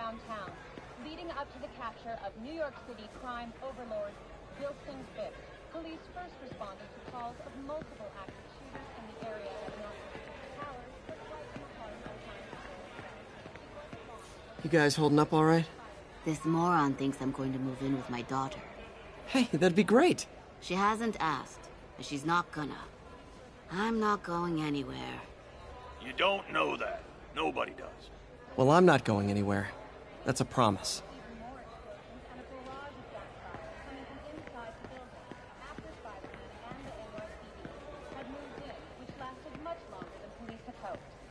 downtown, leading up to the capture of New York City crime overlord Wilson Phipps. Police first responded to calls of multiple active shooters in the area at Northwest Towers, but right in the heart of town. You guys holding up all right? This moron thinks I'm going to move in with my daughter. Hey, that'd be great. She hasn't asked, and she's not gonna. I'm not going anywhere. You don't know that. Nobody does. Well, I'm not going anywhere. That's a promise.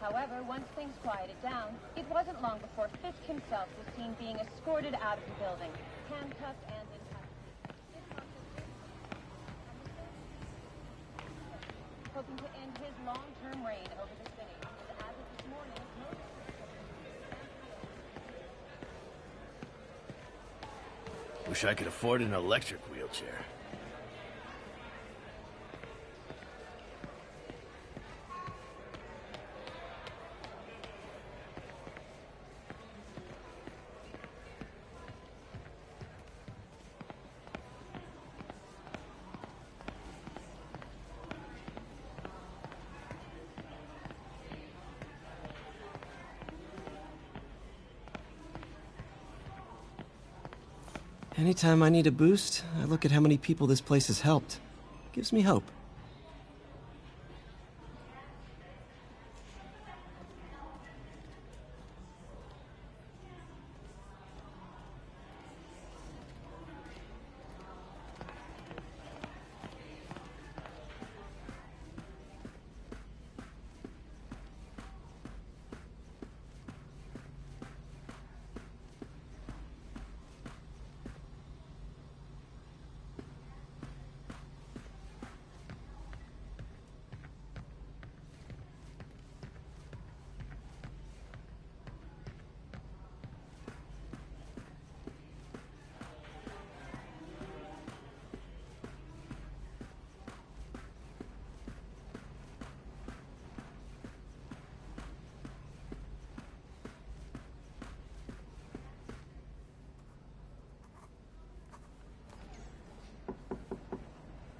However, once things quieted down, it wasn't long before Fisk himself was seen being escorted out of the building, handcuffed and in custody. Hoping to end his long-term reign over the city. And as of this morning, Wish I could afford an electric wheelchair. Anytime I need a boost, I look at how many people this place has helped. Gives me hope.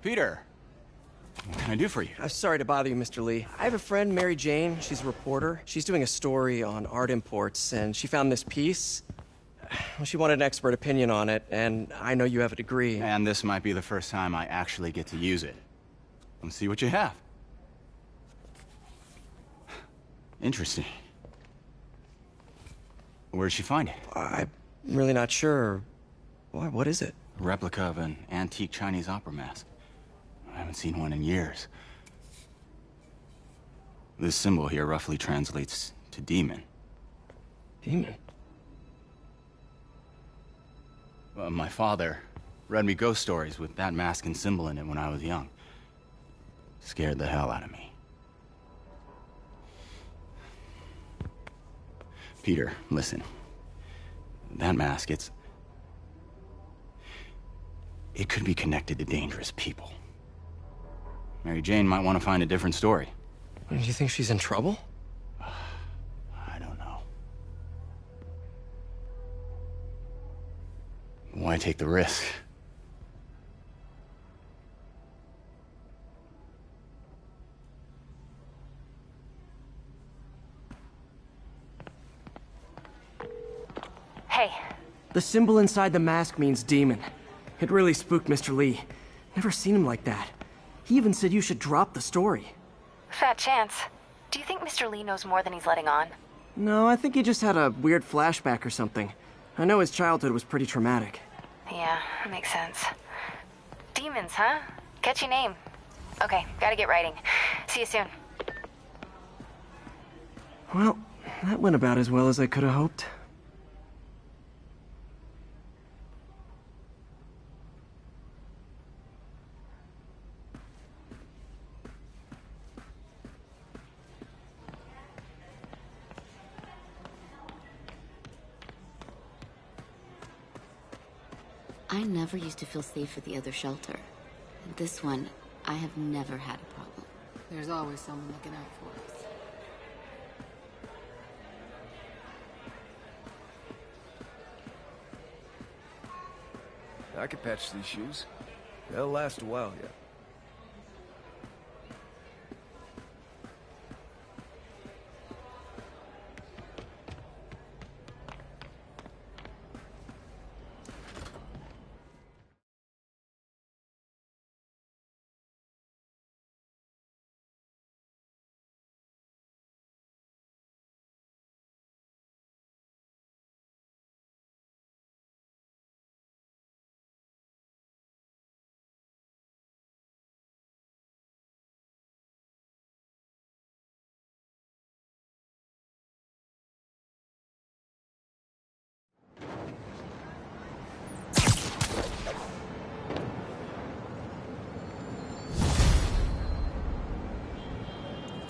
Peter, what can I do for you? Sorry to bother you, Mr. Lee. I have a friend, Mary Jane. She's a reporter. She's doing a story on art imports, and she found this piece. Well, she wanted an expert opinion on it, and I know you have a degree. And this might be the first time I actually get to use it. Let's see what you have. Interesting. Where'd she find it? I'm really not sure. Why, what is it? A replica of an antique Chinese opera mask. I haven't seen one in years. This symbol here roughly translates to demon. Demon? My father read me ghost stories with that mask and symbol in it when I was young. Scared the hell out of me. Peter, listen. That mask, it could be connected to dangerous people. Mary Jane might want to find a different story. Do you think she's in trouble? I don't know. Why take the risk? Hey. The symbol inside the mask means demon. It really spooked Mr. Lee. Never seen him like that. He even said you should drop the story. Fat chance. Do you think Mr. Lee knows more than he's letting on? No, I think he just had a weird flashback or something. I know his childhood was pretty traumatic. Yeah, makes sense. Demons, huh? Catchy name. Okay, gotta get writing. See you soon. Well, that went about as well as I could have hoped. I never used to feel safe at the other shelter. At this one, I have never had a problem. There's always someone looking out for us. I could patch these shoes. They'll last a while yet.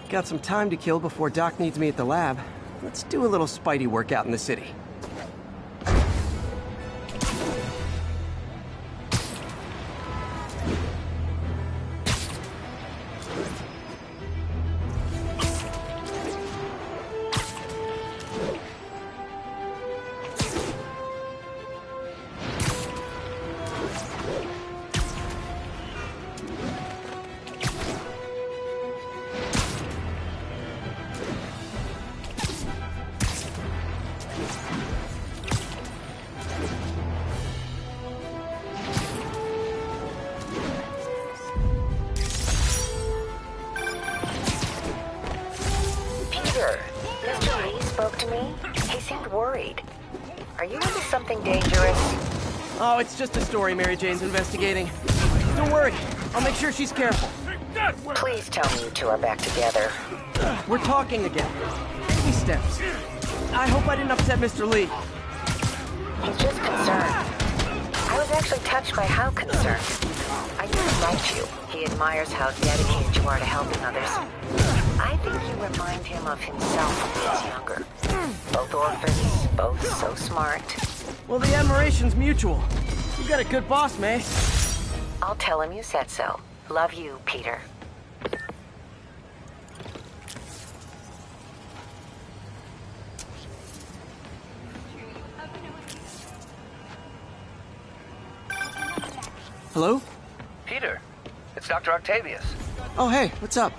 Got some time to kill before Doc needs me at the lab. Let's do a little Spidey workout in the city. Mr. Lee spoke to me. He seemed worried. Are you into something dangerous? Oh, it's just a story Mary Jane's investigating. Don't worry, I'll make sure she's careful. Please tell me you two are back together. We're talking again. Baby steps. I hope I didn't upset Mr. Lee. He's just concerned. I was actually touched by how concerned. I didn't write you. He admires how dedicated you are to helping others. I think you remind him of himself when he was younger. Both orphans, both so smart. Well, the admiration's mutual. You got a good boss, May. I'll tell him you said so. Love you, Peter. Hello? Peter, it's Dr. Octavius. Oh, hey, what's up?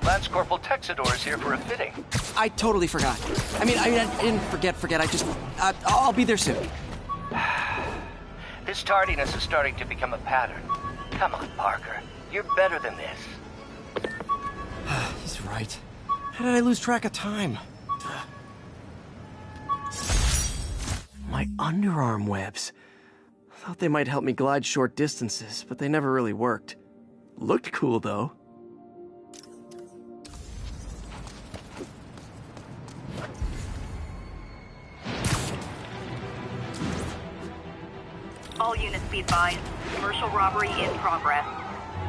Lance Corporal Texador is here for a fitting. I totally forgot. I didn't forget. I just... I'll be there soon. This tardiness is starting to become a pattern. Come on, Parker. You're better than this. He's right. How did I lose track of time? My underarm webs. Thought they might help me glide short distances, but they never really worked. Looked cool, though. All units be advised. Commercial robbery in progress.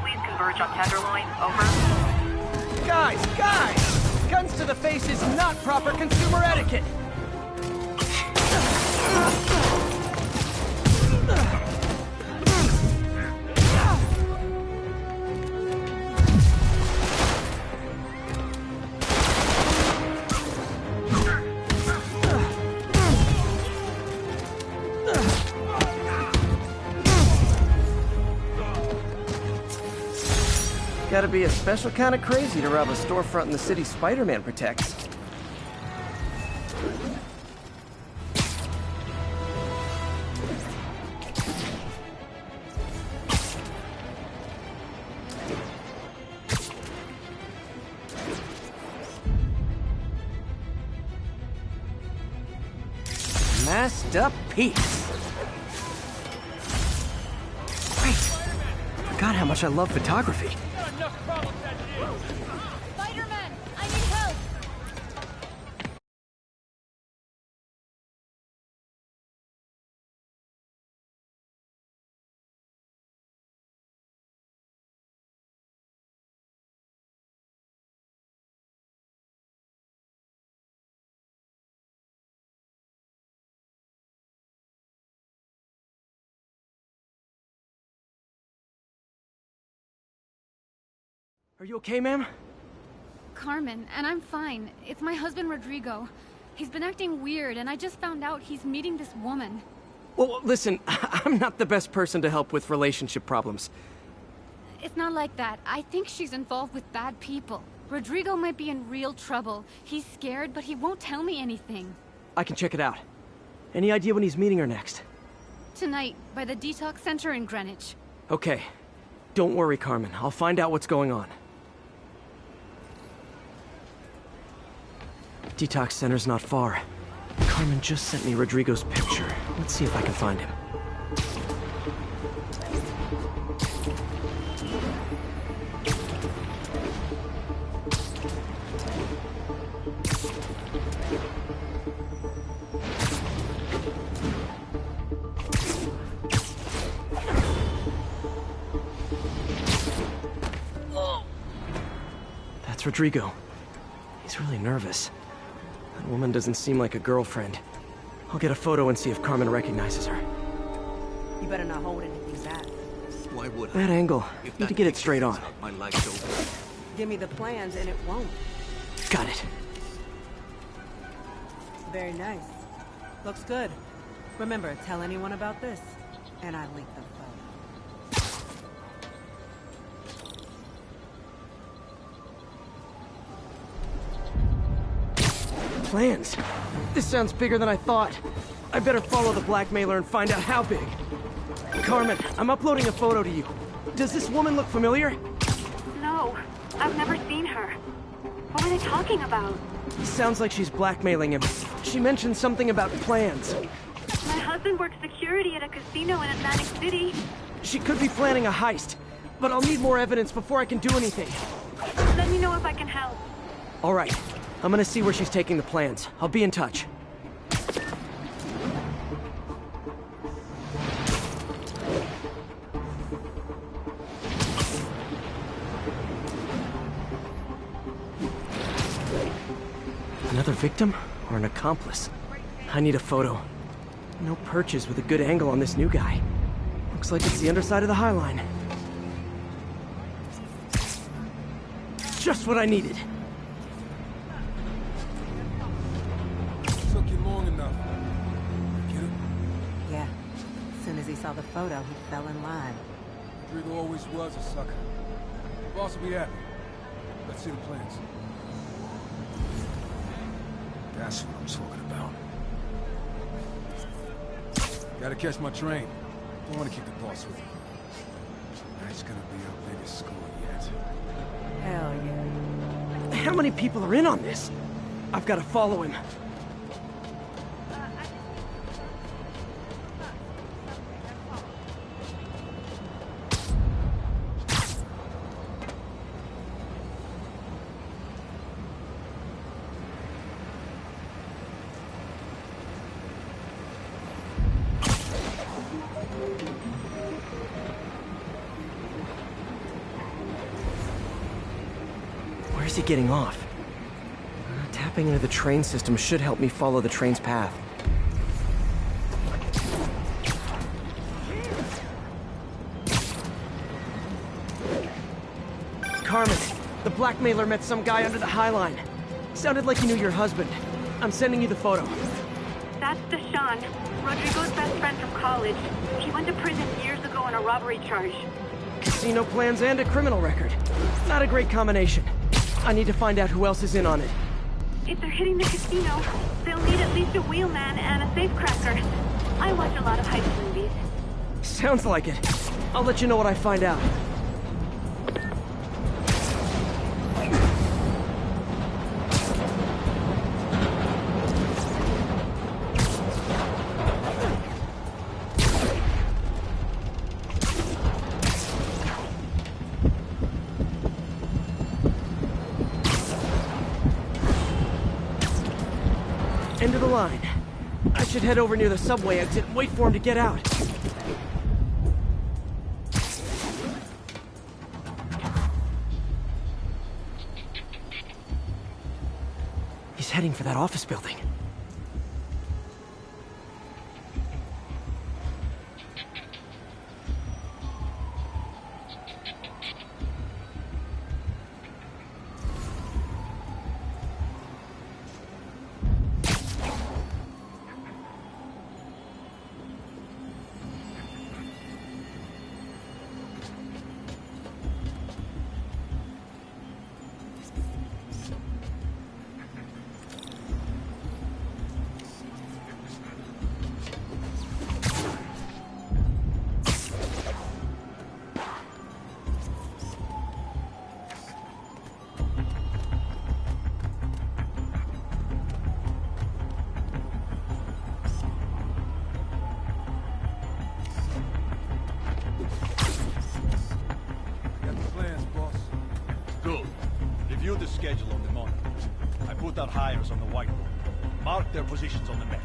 Please converge on Tenderloin. Over. Guys! Guns to the face is not proper consumer etiquette! Gotta be a special kind of crazy to rob a storefront in the city Spider-Man protects. Masked up Pete. Great. Forgot how much I love photography. Spider-Man, I need help! Are you okay, ma'am? Carmen, and I'm fine. It's my husband, Rodrigo. He's been acting weird, and I just found out he's meeting this woman. Well, listen, I'm not the best person to help with relationship problems. It's not like that. I think she's involved with bad people. Rodrigo might be in real trouble. He's scared, but he won't tell me anything. I can check it out. Any idea when he's meeting her next? Tonight, by the detox center in Greenwich. Okay. Don't worry, Carmen. I'll find out what's going on. Detox center's not far. Carmen just sent me Rodrigo's picture. Let's see if I can find him. That's Rodrigo. He's really nervous. That woman doesn't seem like a girlfriend. I'll get a photo and see if Carmen recognizes her. You better not hold anything back. Why would I? That angle. Need to get it straight on. My life's over. Give me the plans and it won't. Got it. Very nice. Looks good. Remember, tell anyone about this, and I leak the photo. Plans? This sounds bigger than I thought. I better follow the blackmailer and find out how big. Carmen, I'm uploading a photo to you. Does this woman look familiar? No, I've never seen her. What are they talking about? Sounds like she's blackmailing him. She mentioned something about plans. My husband works security at a casino in Atlantic City. She could be planning a heist, but I'll need more evidence before I can do anything. Let me know if I can help. All right. I'm gonna see where she's taking the plans. I'll be in touch. Another victim or an accomplice? I need a photo. No perches with a good angle on this new guy. Looks like it's the underside of the High Line. Just what I needed. Took you long enough. Get it? Yeah. As soon as he saw the photo, he fell in line. Rodrigo always was a sucker. Boss will be happy. Let's see the plans. That's what I'm talking about. Gotta catch my train. Don't want to keep the boss with me. That's gonna be our biggest score yet. Hell yeah. How many people are in on this? I've got to follow him. Where's he getting off? Tapping into the train system should help me follow the train's path. Carmen, the blackmailer met some guy under the High Line. Sounded like he knew your husband. I'm sending you the photo. That's Deshaun, Rodrigo's best friend from college. He went to prison years ago on a robbery charge. Casino plans and a criminal record. Not a great combination. I need to find out who else is in on it. If they're hitting the casino, they'll need at least a wheelman and a safecracker. I watch a lot of heist movies. Sounds like it. I'll let you know what I find out. End of the line. I should head over near the subway exit and wait for him to get out. He's heading for that office building. put our hires on the whiteboard. Mark their positions on the map.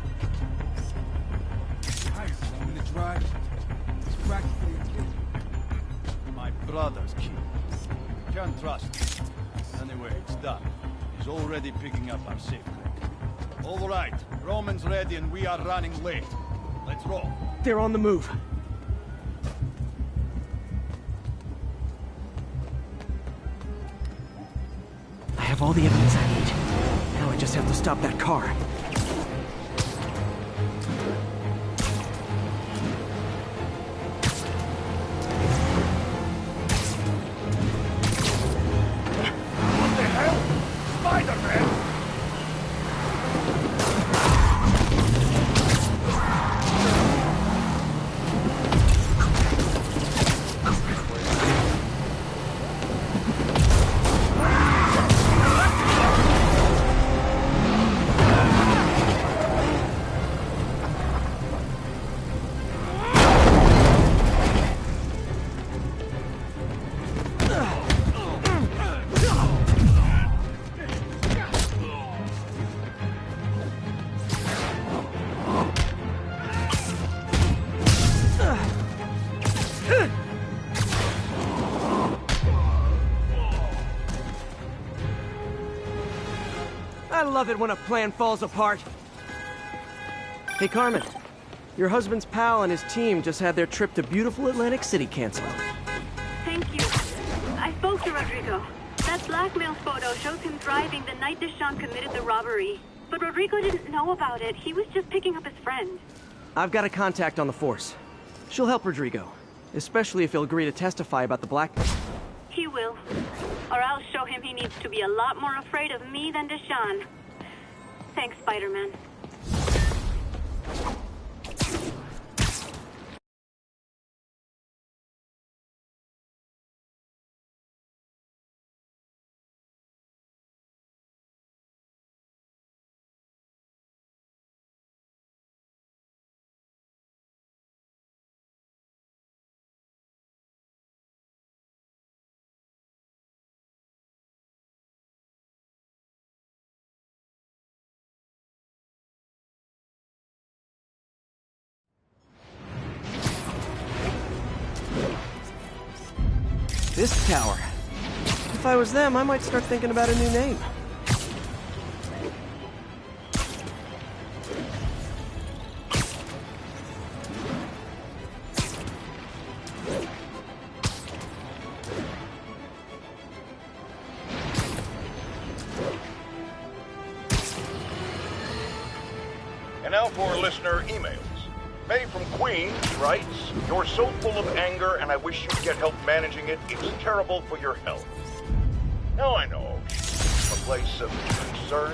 Guys, I'm in the drive. It's practically a kid. My brother's kid. Can't trust him. Anyway, it's done. He's already picking up our safe crack. All right, Roman's ready and we are running late. Let's roll. They're on the move. I have all the evidence I need. Now I just have to stop that car. I love it when a plan falls apart. Hey, Carmen. Your husband's pal and his team just had their trip to beautiful Atlantic City canceled. Thank you. I spoke to Rodrigo. That blackmail photo shows him driving the night Deshawn committed the robbery. But Rodrigo didn't know about it. He was just picking up his friend. I've got a contact on the force. She'll help Rodrigo, especially if he'll agree to testify about the blackmail. He will. Or I'll show him he needs to be a lot more afraid of me than Deshawn. Thanks, Spider-Man. This tower. If I was them, I might start thinking about a new name. And now for listener emails. May from Queens writes, "You're so full of anger and I wish you'd get help managing it. It's terrible for your health." Now I know, a place of concern,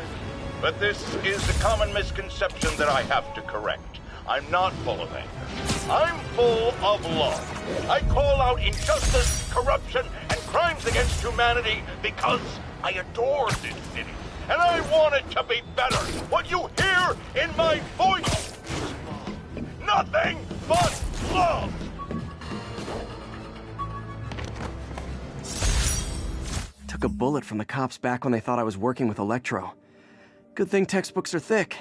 but this is a common misconception that I have to correct. I'm not full of anger. I'm full of love. I call out injustice, corruption, and crimes against humanity because I adore this city. And I want it to be better. What you hear in my voice is nothing but love. Took a bullet from the cops back when they thought I was working with Electro. Good thing textbooks are thick.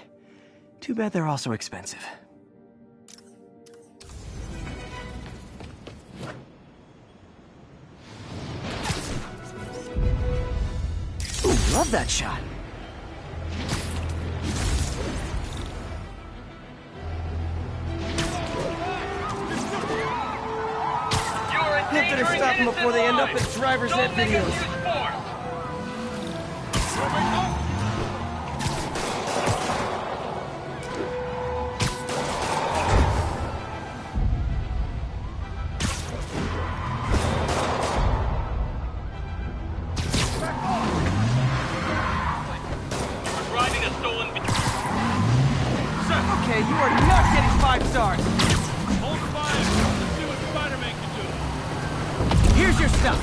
Too bad they're also expensive. Ooh, love that shot. Hope better stop them before they end up in driver's ed videos. Driving a stolen vehicle. Okay, you are not getting 5 stars. Hold fire. Let's see what Spider-Man can do. Here's your stuff.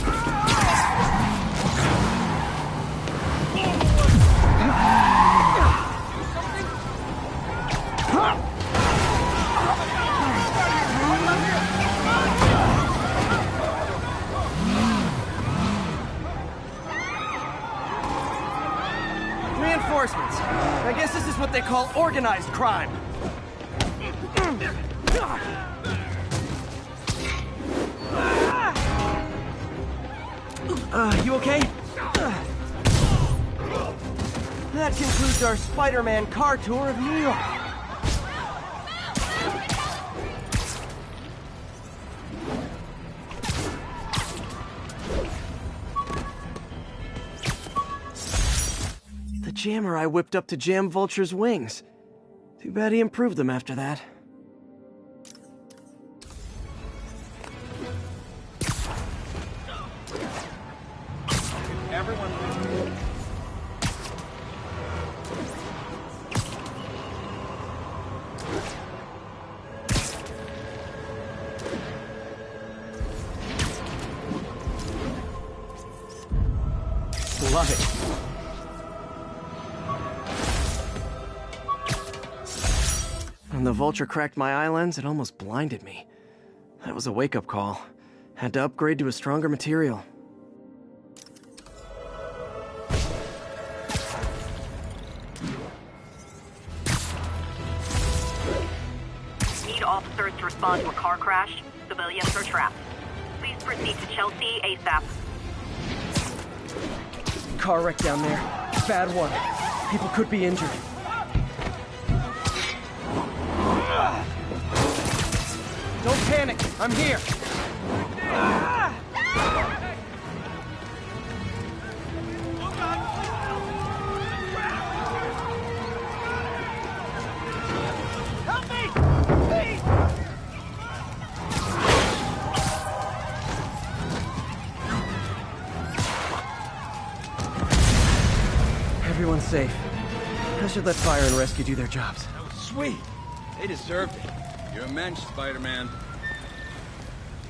reinforcements. I guess this is what they call organized crime. You okay? That concludes our Spider-Man car tour of New York. The jammer I whipped up to jam Vulture's wings. Too bad he improved them after that. Love it. When the Vulture cracked my eye lens, it almost blinded me. That was a wake-up call. Had to upgrade to a stronger material. Need officers to respond to a car crash. Civilians are trapped. Please proceed to Chelsea ASAP. Car wreck down there. Bad one. People could be injured. Don't panic. I'm here. Help me! Please! Everyone's safe. I should let fire and rescue do their jobs. That was sweet. They deserved it. You're a mensch, Spider-Man.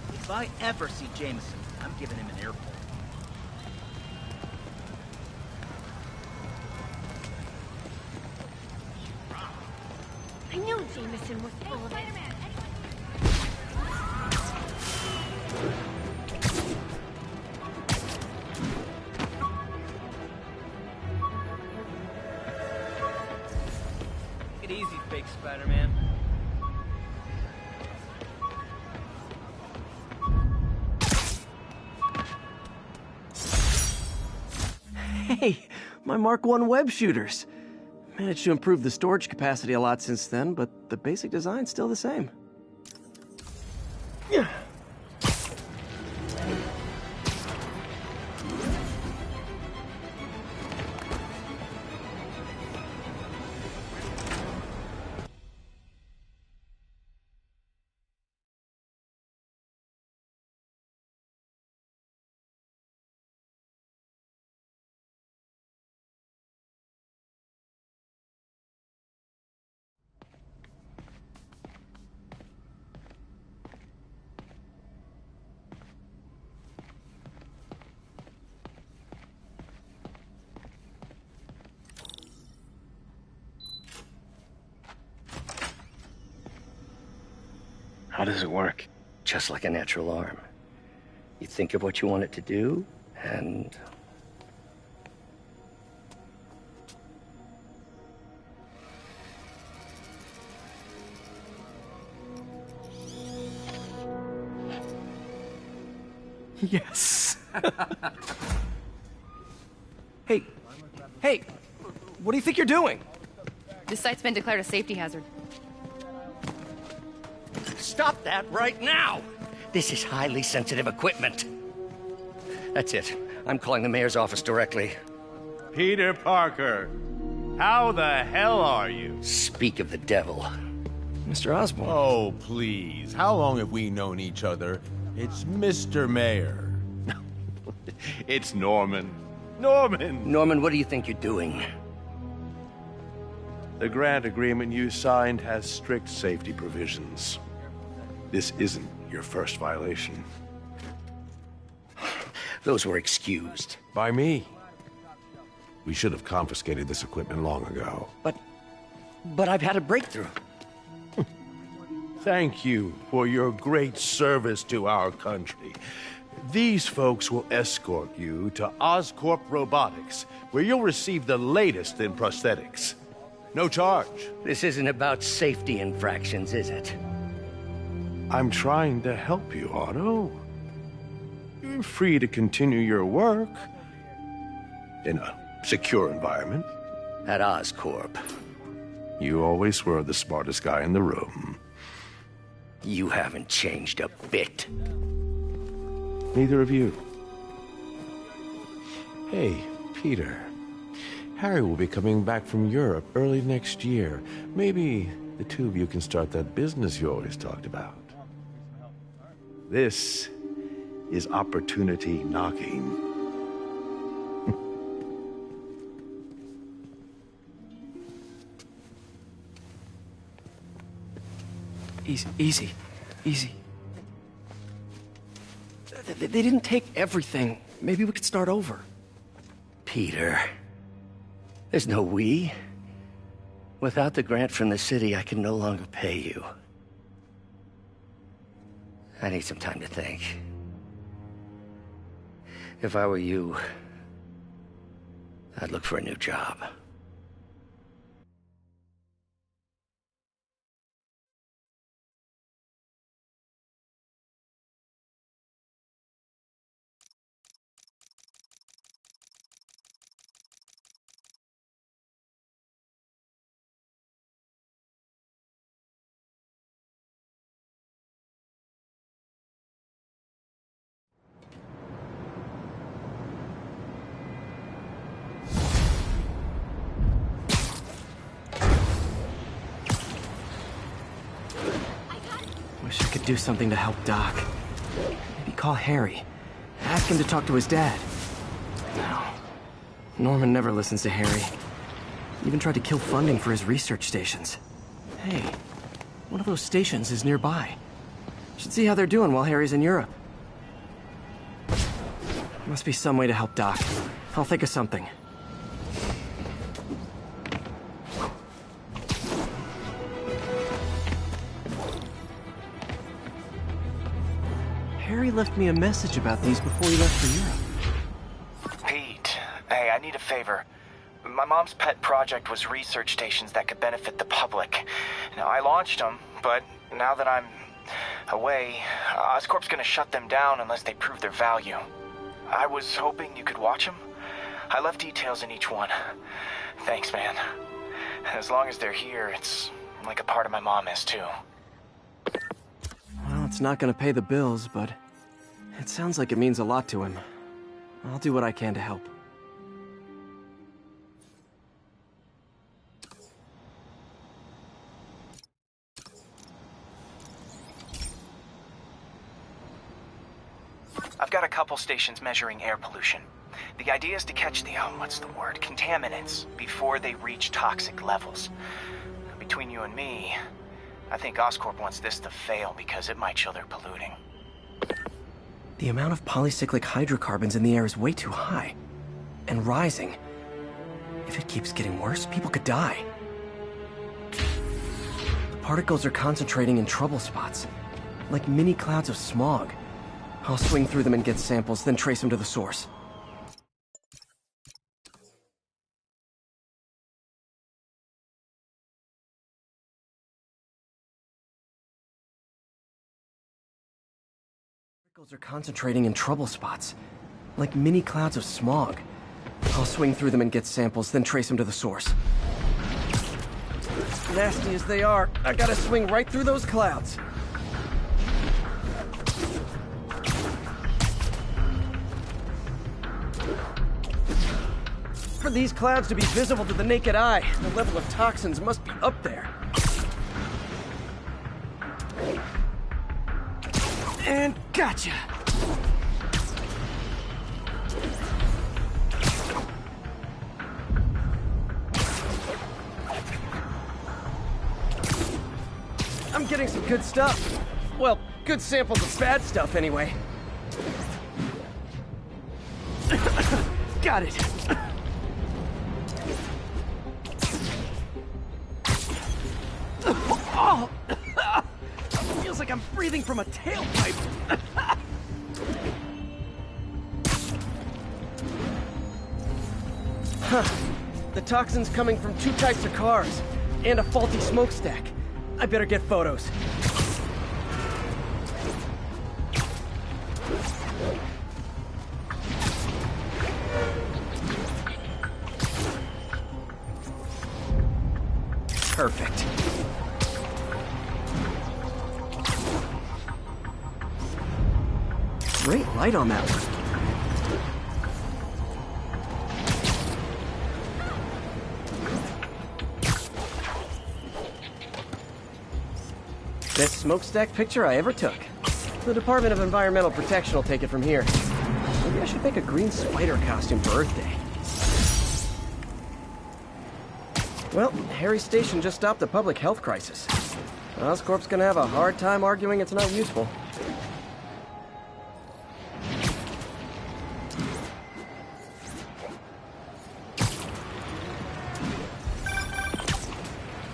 If I ever see Jameson, I'm giving him an earful. I knew Jameson was full of it. Take it easy, fake Spider-Man. Hey, my Mark I web shooters. Managed to improve the storage capacity a lot since then, but the basic design's still the same. How does it work? Just like a natural arm. You think of what you want it to do, and... Yes. Hey, what do you think you're doing? This site's been declared a safety hazard. Stop that right now! This is highly sensitive equipment. That's it. I'm calling the mayor's office directly. Peter Parker, how the hell are you? Speak of the devil. Mr. Osborn. Oh, please. How long have we known each other? It's Mr. Mayor. It's Norman. Norman! Norman, what do you think you're doing? The grant agreement you signed has strict safety provisions. This isn't your first violation. Those were excused. By me. We should have confiscated this equipment long ago. But I've had a breakthrough. Thank you for your great service to our country. These folks will escort you to Oscorp Robotics, where you'll receive the latest in prosthetics. No charge. This isn't about safety infractions, is it? I'm trying to help you, Otto. You're free to continue your work in a secure environment. At Oscorp. You always were the smartest guy in the room. You haven't changed a bit. Neither of you. Hey, Peter. Harry will be coming back from Europe early next year. Maybe the two of you can start that business you always talked about. This is opportunity knocking. Easy. They didn't take everything. Maybe we could start over. Peter, there's no we. Without the grant from the city, I can no longer pay you. I need some time to think. If I were you, I'd look for a new job. Wish I could do something to help Doc. Maybe call Harry. Ask him to talk to his dad. No. Norman never listens to Harry. He even tried to kill funding for his research stations. Hey, one of those stations is nearby. Should see how they're doing while Harry's in Europe. Must be some way to help Doc. I'll think of something. Harry left me a message about these before he left for Europe. Pete, hey, I need a favor. My mom's pet project was research stations that could benefit the public. Now, I launched them, but now that I'm away, Oscorp's gonna shut them down unless they prove their value. I was hoping you could watch them. I left details in each one. Thanks, man. As long as they're here, it's like a part of my mom is, too. Well, it's not gonna pay the bills, but it sounds like it means a lot to him. I'll do what I can to help. I've got a couple stations measuring air pollution. The idea is to catch the, contaminants before they reach toxic levels. Between you and me, I think Oscorp wants this to fail because it might show they're polluting. The amount of polycyclic hydrocarbons in the air is way too high. And rising. If it keeps getting worse, people could die. The particles are concentrating in trouble spots, like mini clouds of smog. I'll swing through them and get samples, then trace them to the source. Particles are concentrating in trouble spots, like mini clouds of smog. I'll swing through them and get samples, then trace them to the source. Nasty as they are, I gotta swing right through those clouds. For these clouds to be visible to the naked eye, the level of toxins must be up there. And gotcha! I'm getting some good stuff. Well, good samples of bad stuff, anyway. Got it. Oh! Feels like I'm breathing from a tailpipe. Huh. The toxin's coming from 2 types of cars, and a faulty smokestack. I better get photos. Perfect. Great light on that one. Best smokestack picture I ever took. The Department of Environmental Protection will take it from here. Maybe I should make a green spider costume for Earth Day. Well, Harry's station just stopped a public health crisis. Oscorp's gonna have a hard time arguing it's not useful.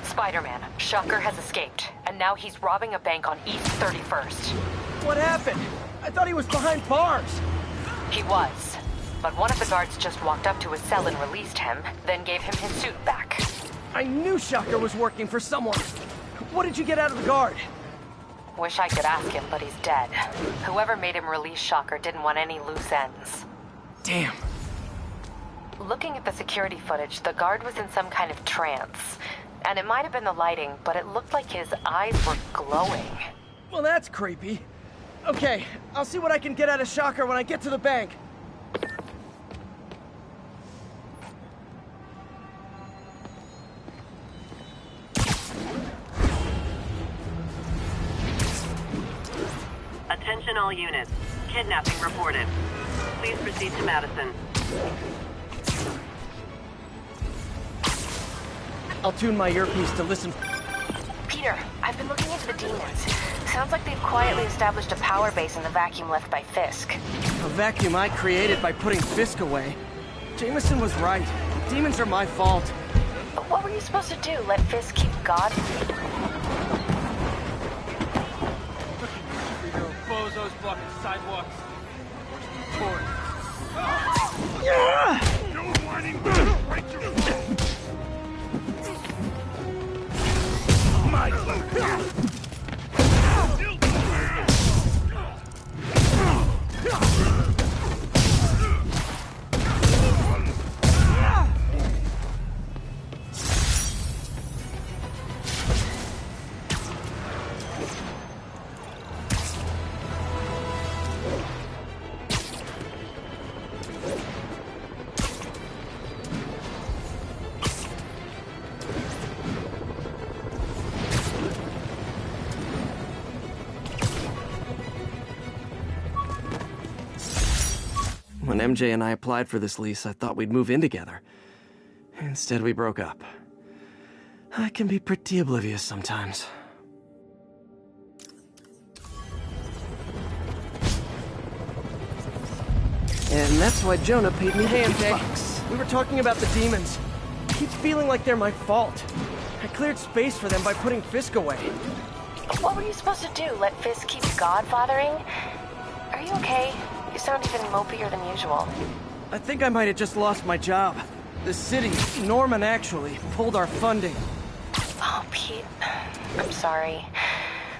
Spider-Man, Shocker has escaped, and now he's robbing a bank on East 31st. What happened? I thought he was behind bars. He was, but one of the guards just walked up to his cell and released him, then gave him his suit back. I knew Shocker was working for someone. What did you get out of the guard? Wish I could ask him, but he's dead. Whoever made him release Shocker didn't want any loose ends. Damn. Looking at the security footage, the guard was in some kind of trance. And it might have been the lighting, but it looked like his eyes were glowing. Well, that's creepy. Okay, I'll see what I can get out of Shocker when I get to the bank. Attention all units. Kidnapping reported. Please proceed to Madison. I'll tune my earpiece to listen. Peter, I've been looking into the demons. Sounds like they've quietly established a power base in the vacuum left by Fisk. A vacuum I created by putting Fisk away. Jameson was right. Demons are my fault. What were you supposed to do? Let Fisk keep God? Bozos blocking sidewalks. No whining back! Right to my When MJ and I applied for this lease, I thought we'd move in together. Instead, we broke up. I can be pretty oblivious sometimes. And that's why Jonah paid me $50. We were talking about the demons. I keep feeling like they're my fault. I cleared space for them by putting Fisk away. What were you supposed to do? Let Fisk keep godfathering? Are you okay? You sound even mopier than usual. I think I might have just lost my job. The city, Norman actually, pulled our funding. Oh, Pete. I'm sorry.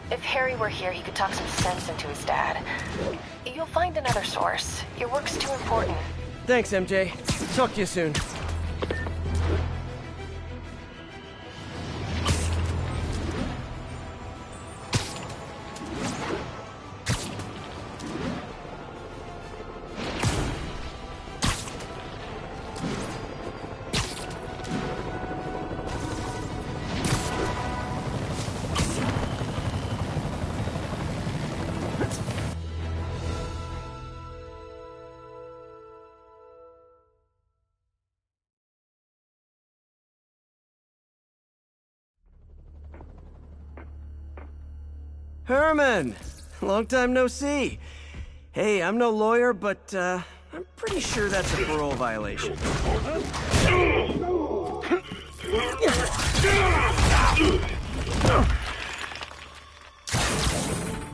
If Harry were here, he could talk some sense into his dad. You'll find another source. Your work's too important. Thanks, MJ. Talk to you soon. Herman! Long time no see. Hey, I'm no lawyer, but, I'm pretty sure that's a parole violation.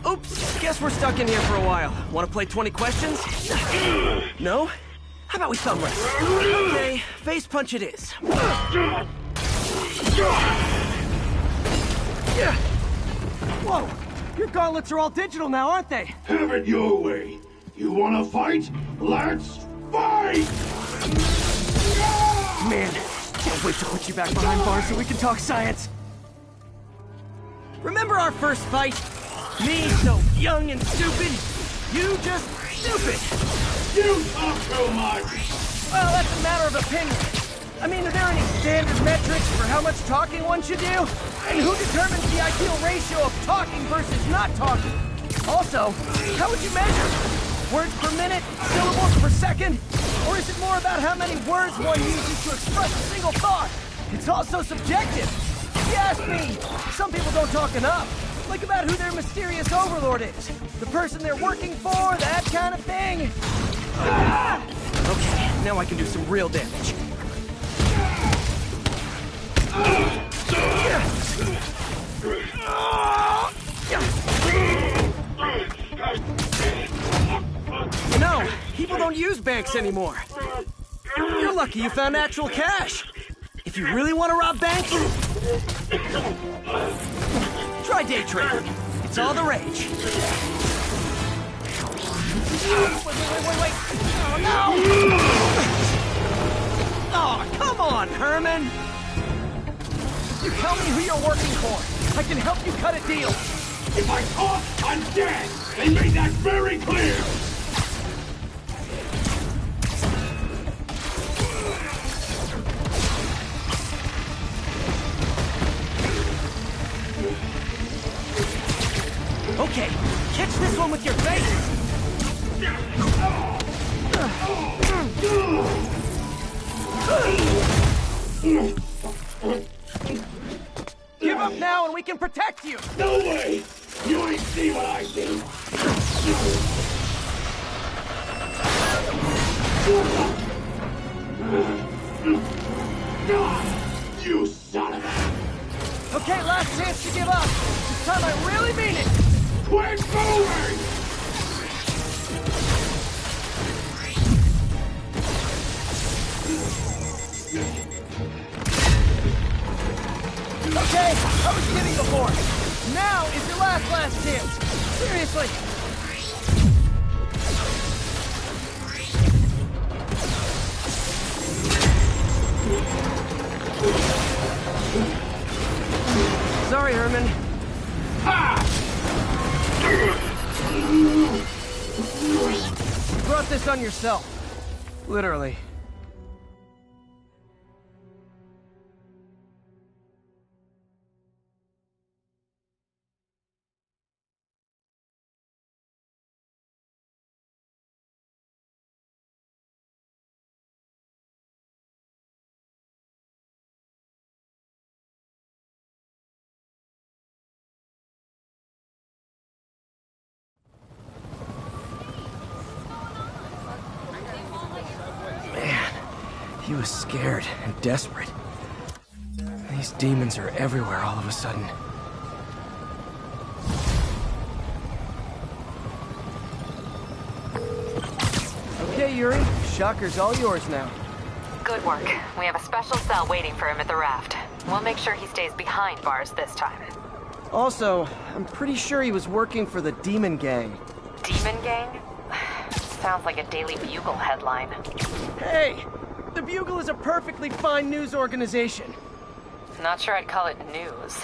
Oops, guess we're stuck in here for a while. Want to play 20 questions? No? How about we thumb wrestle? Okay, face punch it is. Whoa! Your gauntlets are all digital now, aren't they? Have it your way. You wanna fight? Let's fight! Man, can't wait to put you back behind bars so we can talk science. Remember our first fight? Me so young and stupid, you just stupid. You talk too much! Well, that's a matter of opinion. I mean, are there any standard metrics for how much talking one should do? And who determines the ideal ratio of talking versus not talking? Also, how would you measure? Words per minute? Syllables per second? Or is it more about how many words one uses to express a single thought? It's also subjective. If you ask me, some people don't talk enough. Like about who their mysterious overlord is. The person they're working for, that kind of thing. Okay, now I can do some real damage. You know, people don't use banks anymore. You're lucky you found actual cash. If you really want to rob banks, try day trading. It's all the rage. Wait. Oh, no! Oh, come on, Herman! You tell me who you're working for. I can help you cut a deal. If I talk, I'm dead! They made that very clear! Okay, catch this one with your face! Give up now and we can protect you! No way! You ain't see what I see! You son of a... Okay, last chance to give up. This time I really mean it! Quit moving! Okay, I was kidding before. Now is your last chance. Seriously. Sorry, Herman. You brought this on yourself. Literally. He was scared and desperate. These demons are everywhere all of a sudden. Okay, Yuri. Shocker's all yours now. Good work. We have a special cell waiting for him at the raft. We'll make sure he stays behind bars this time. Also, I'm pretty sure he was working for the Demon Gang. Demon Gang? Sounds like a Daily Bugle headline. Hey! The Bugle is a perfectly fine news organization. Not sure I'd call it news.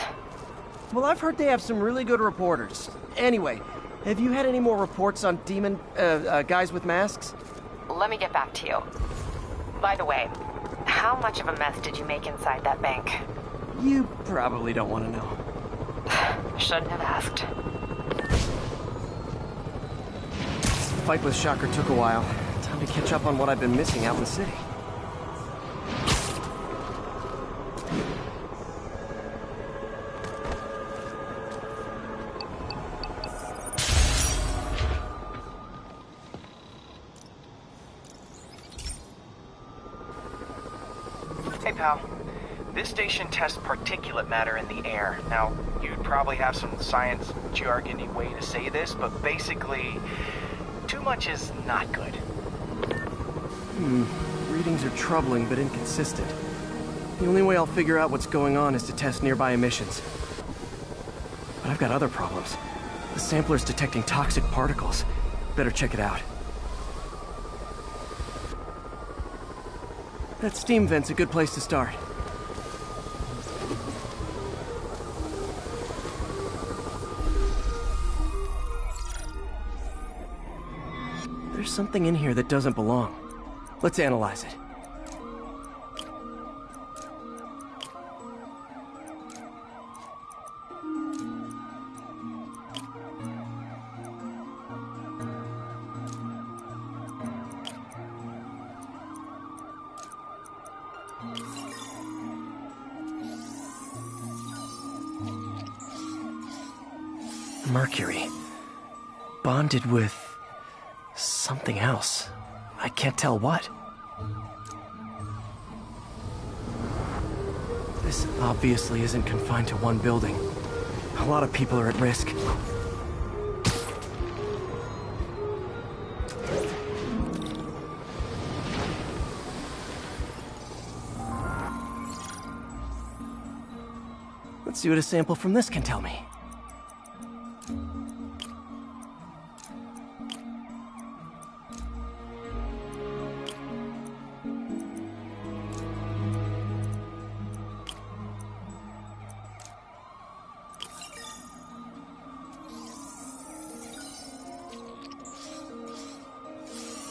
Well, I've heard they have some really good reporters. Anyway, have you had any more reports on demon, guys with masks? Let me get back to you. By the way, how much of a mess did you make inside that bank? You probably don't want to know. Shouldn't have asked. The fight with Shocker took a while. Time to catch up on what I've been missing out in the city. Hey, pal. This station tests particulate matter in the air. Now, you'd probably have some science jargony way to say this, but basically, too much is not good. Readings are troubling but inconsistent. The only way I'll figure out what's going on is to test nearby emissions. But I've got other problems. The sampler's detecting toxic particles. Better check it out. That steam vent's a good place to start. There's something in here that doesn't belong. Let's analyze it. Mercury. Bonded with something else. I can't tell what. This obviously isn't confined to one building. A lot of people are at risk. Let's see what a sample from this can tell me.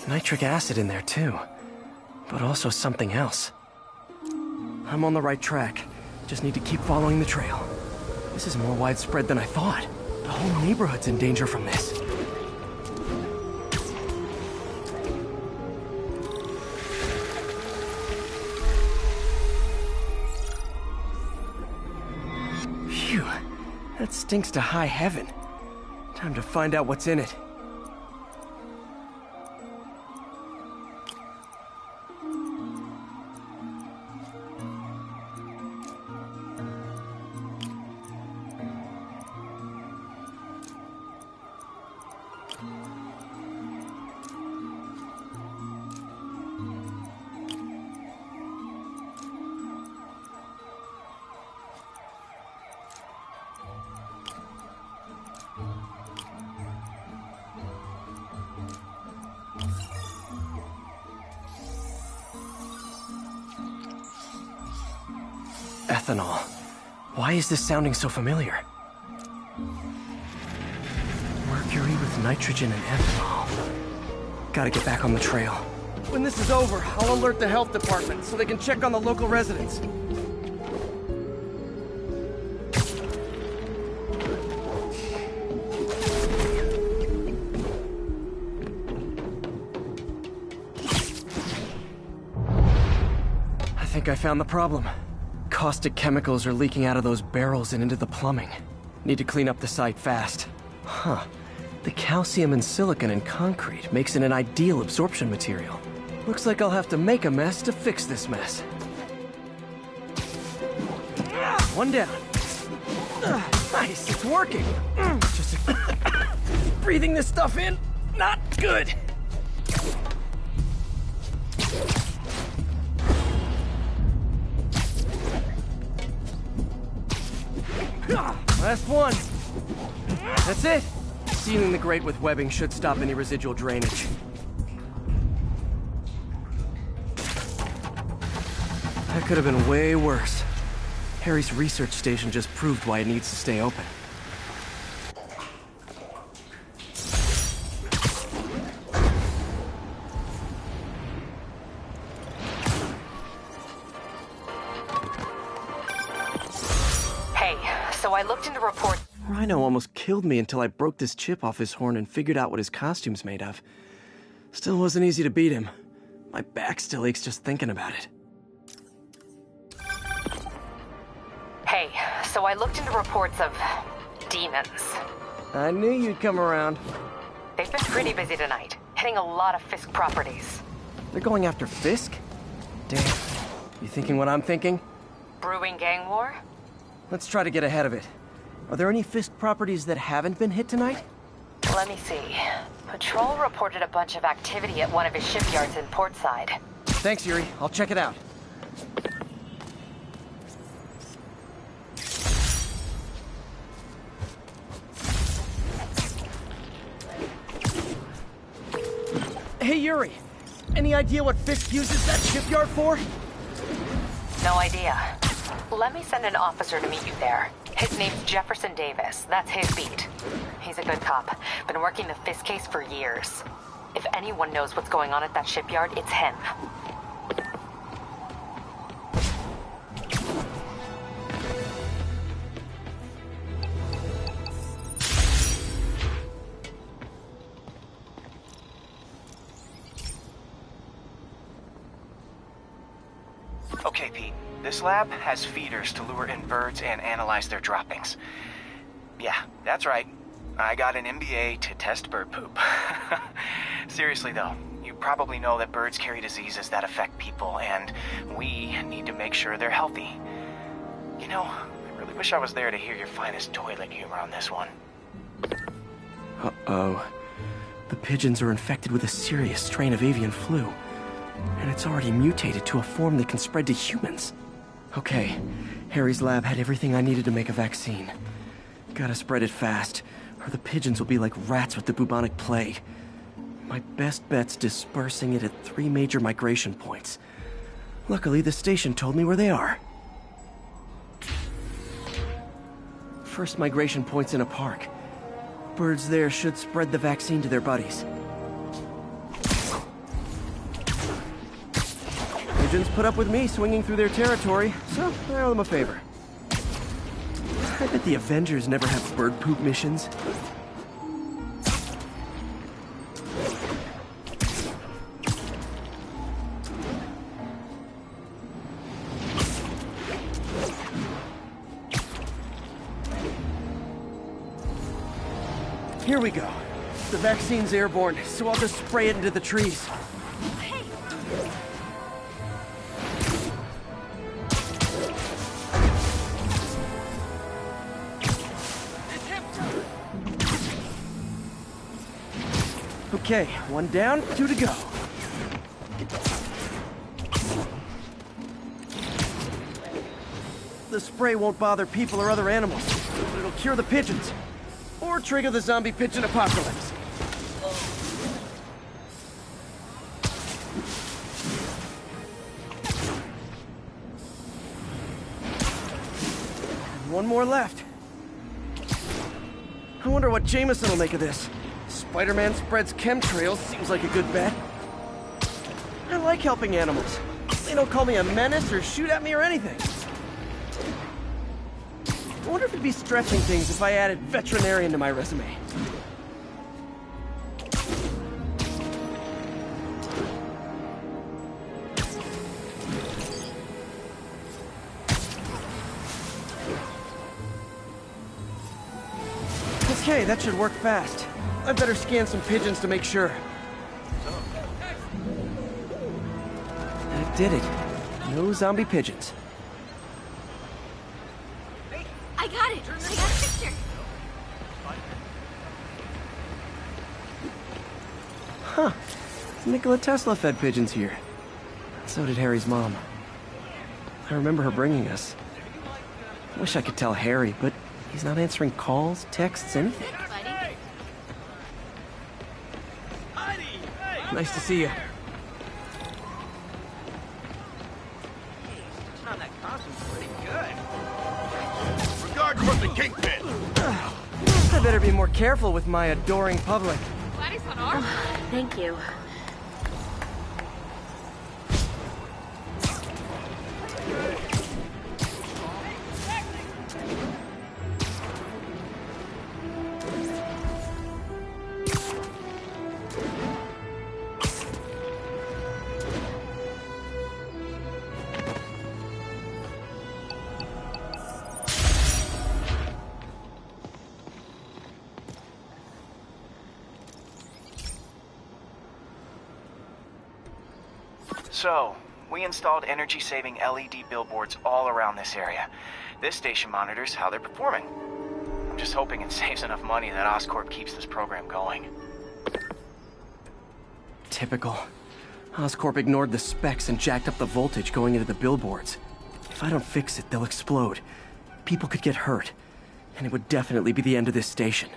Nitric acid in there too, but also something else. I'm on the right track. Just need to keep following the trail. This is more widespread than I thought. The whole neighborhood's in danger from this. Phew, that stinks to high heaven. Time to find out what's in it. Ethanol. Why is this sounding so familiar? Mercury with nitrogen and ethanol. Gotta get back on the trail. When this is over, I'll alert the health department so they can check on the local residents. I think I found the problem. Caustic chemicals are leaking out of those barrels and into the plumbing. Need to clean up the site fast. Huh. The calcium and silicon in concrete makes it an ideal absorption material. Looks like I'll have to make a mess to fix this mess. One down. Nice, it's working. Just breathing this stuff in, not good. Last one. That's it. Sealing the grate with webbing should stop any residual drainage. That could have been way worse. Harry's research station just proved why it needs to stay open. So I looked into reports. Rhino almost killed me until I broke this chip off his horn and figured out what his costume's made of. Still wasn't easy to beat him. My back still aches just thinking about it. Hey, so I looked into reports of demons. I knew you'd come around. They've been pretty busy tonight, hitting a lot of Fisk properties. They're going after Fisk? Damn. You thinking what I'm thinking? Brewing gang war? Let's try to get ahead of it. Are there any Fisk properties that haven't been hit tonight? Let me see. Patrol reported a bunch of activity at one of his shipyards in Portside. Thanks, Yuri. I'll check it out. Hey, Yuri. Any idea what Fisk uses that shipyard for? No idea. Let me send an officer to meet you there. His name's Jefferson Davis. That's his beat. He's a good cop. Been working the Fisk case for years. If anyone knows what's going on at that shipyard, it's him. Okay, Pete. This lab has feeders to lure in birds and analyze their droppings. Yeah, that's right. I got an MBA to test bird poop. Seriously though, you probably know that birds carry diseases that affect people, and we need to make sure they're healthy. You know, I really wish I was there to hear your finest toilet humor on this one. Uh-oh. The pigeons are infected with a serious strain of avian flu. And it's already mutated to a form that can spread to humans. Okay, Harry's lab had everything I needed to make a vaccine. Gotta spread it fast, or the pigeons will be like rats with the bubonic plague. My best bet's dispersing it at 3 major migration points. Luckily, the station told me where they are. First migration point's in a park. Birds there should spread the vaccine to their buddies. Pigeons put up with me swinging through their territory, so I owe them a favor. I bet the Avengers never have bird poop missions. Here we go. The vaccine's airborne, so I'll just spray it into the trees. Okay, 1 down, 2 to go. The spray won't bother people or other animals, but it'll cure the pigeons. Or trigger the zombie pigeon apocalypse. And 1 more left. I wonder what Jameson will make of this. Spider-Man spreads chemtrails, seems like a good bet. I like helping animals. They don't call me a menace or shoot at me or anything. I wonder if it'd be stretching things if I added veterinarian to my resume. Okay, that should work fast. I better scan some pigeons to make sure. That did it. No zombie pigeons. I got it! I got a picture! Huh. Nikola Tesla fed pigeons here. So did Harry's mom. I remember her bringing us. Wish I could tell Harry, but he's not answering calls, texts, anything. Nice to see you. Regards from the Kingpin. I better be more careful with my adoring public. Glad he's on our Thank you. So, we installed energy-saving LED billboards all around this area. This station monitors how they're performing. I'm just hoping it saves enough money that Oscorp keeps this program going. Typical. Oscorp ignored the specs and jacked up the voltage going into the billboards. If I don't fix it, they'll explode. People could get hurt. And it would definitely be the end of this station.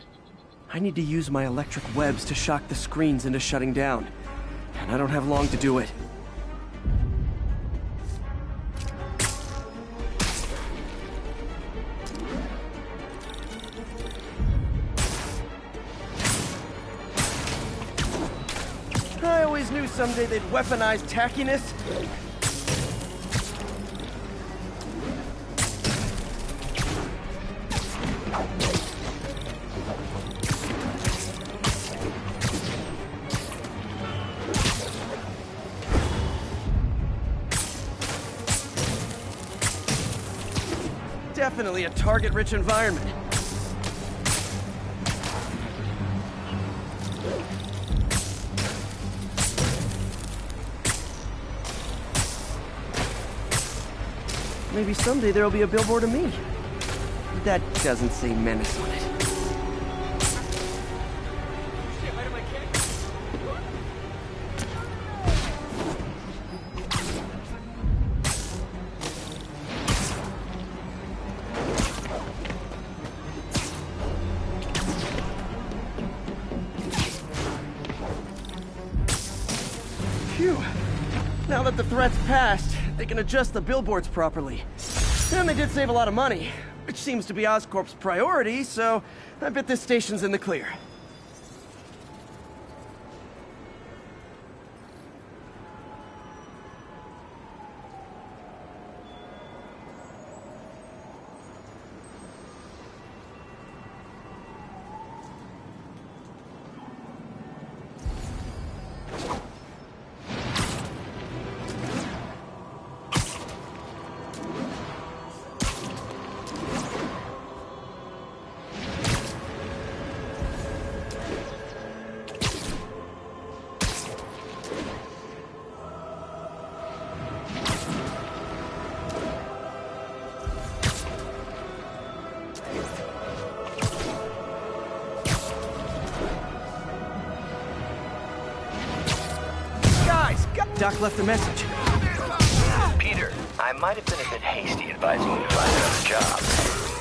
I need to use my electric webs to shock the screens into shutting down. And I don't have long to do it. I always knew someday they'd weaponize tackiness. Definitely a target-rich environment. Maybe someday there'll be a billboard of me. That doesn't say menace on it. Phew. Now that the threat's passed, they can adjust the billboards properly. And they did save a lot of money, which seems to be Oscorp's priority, so I bet this station's in the clear. Doc left a message. Peter, I might have been a bit hasty advising you to find another job.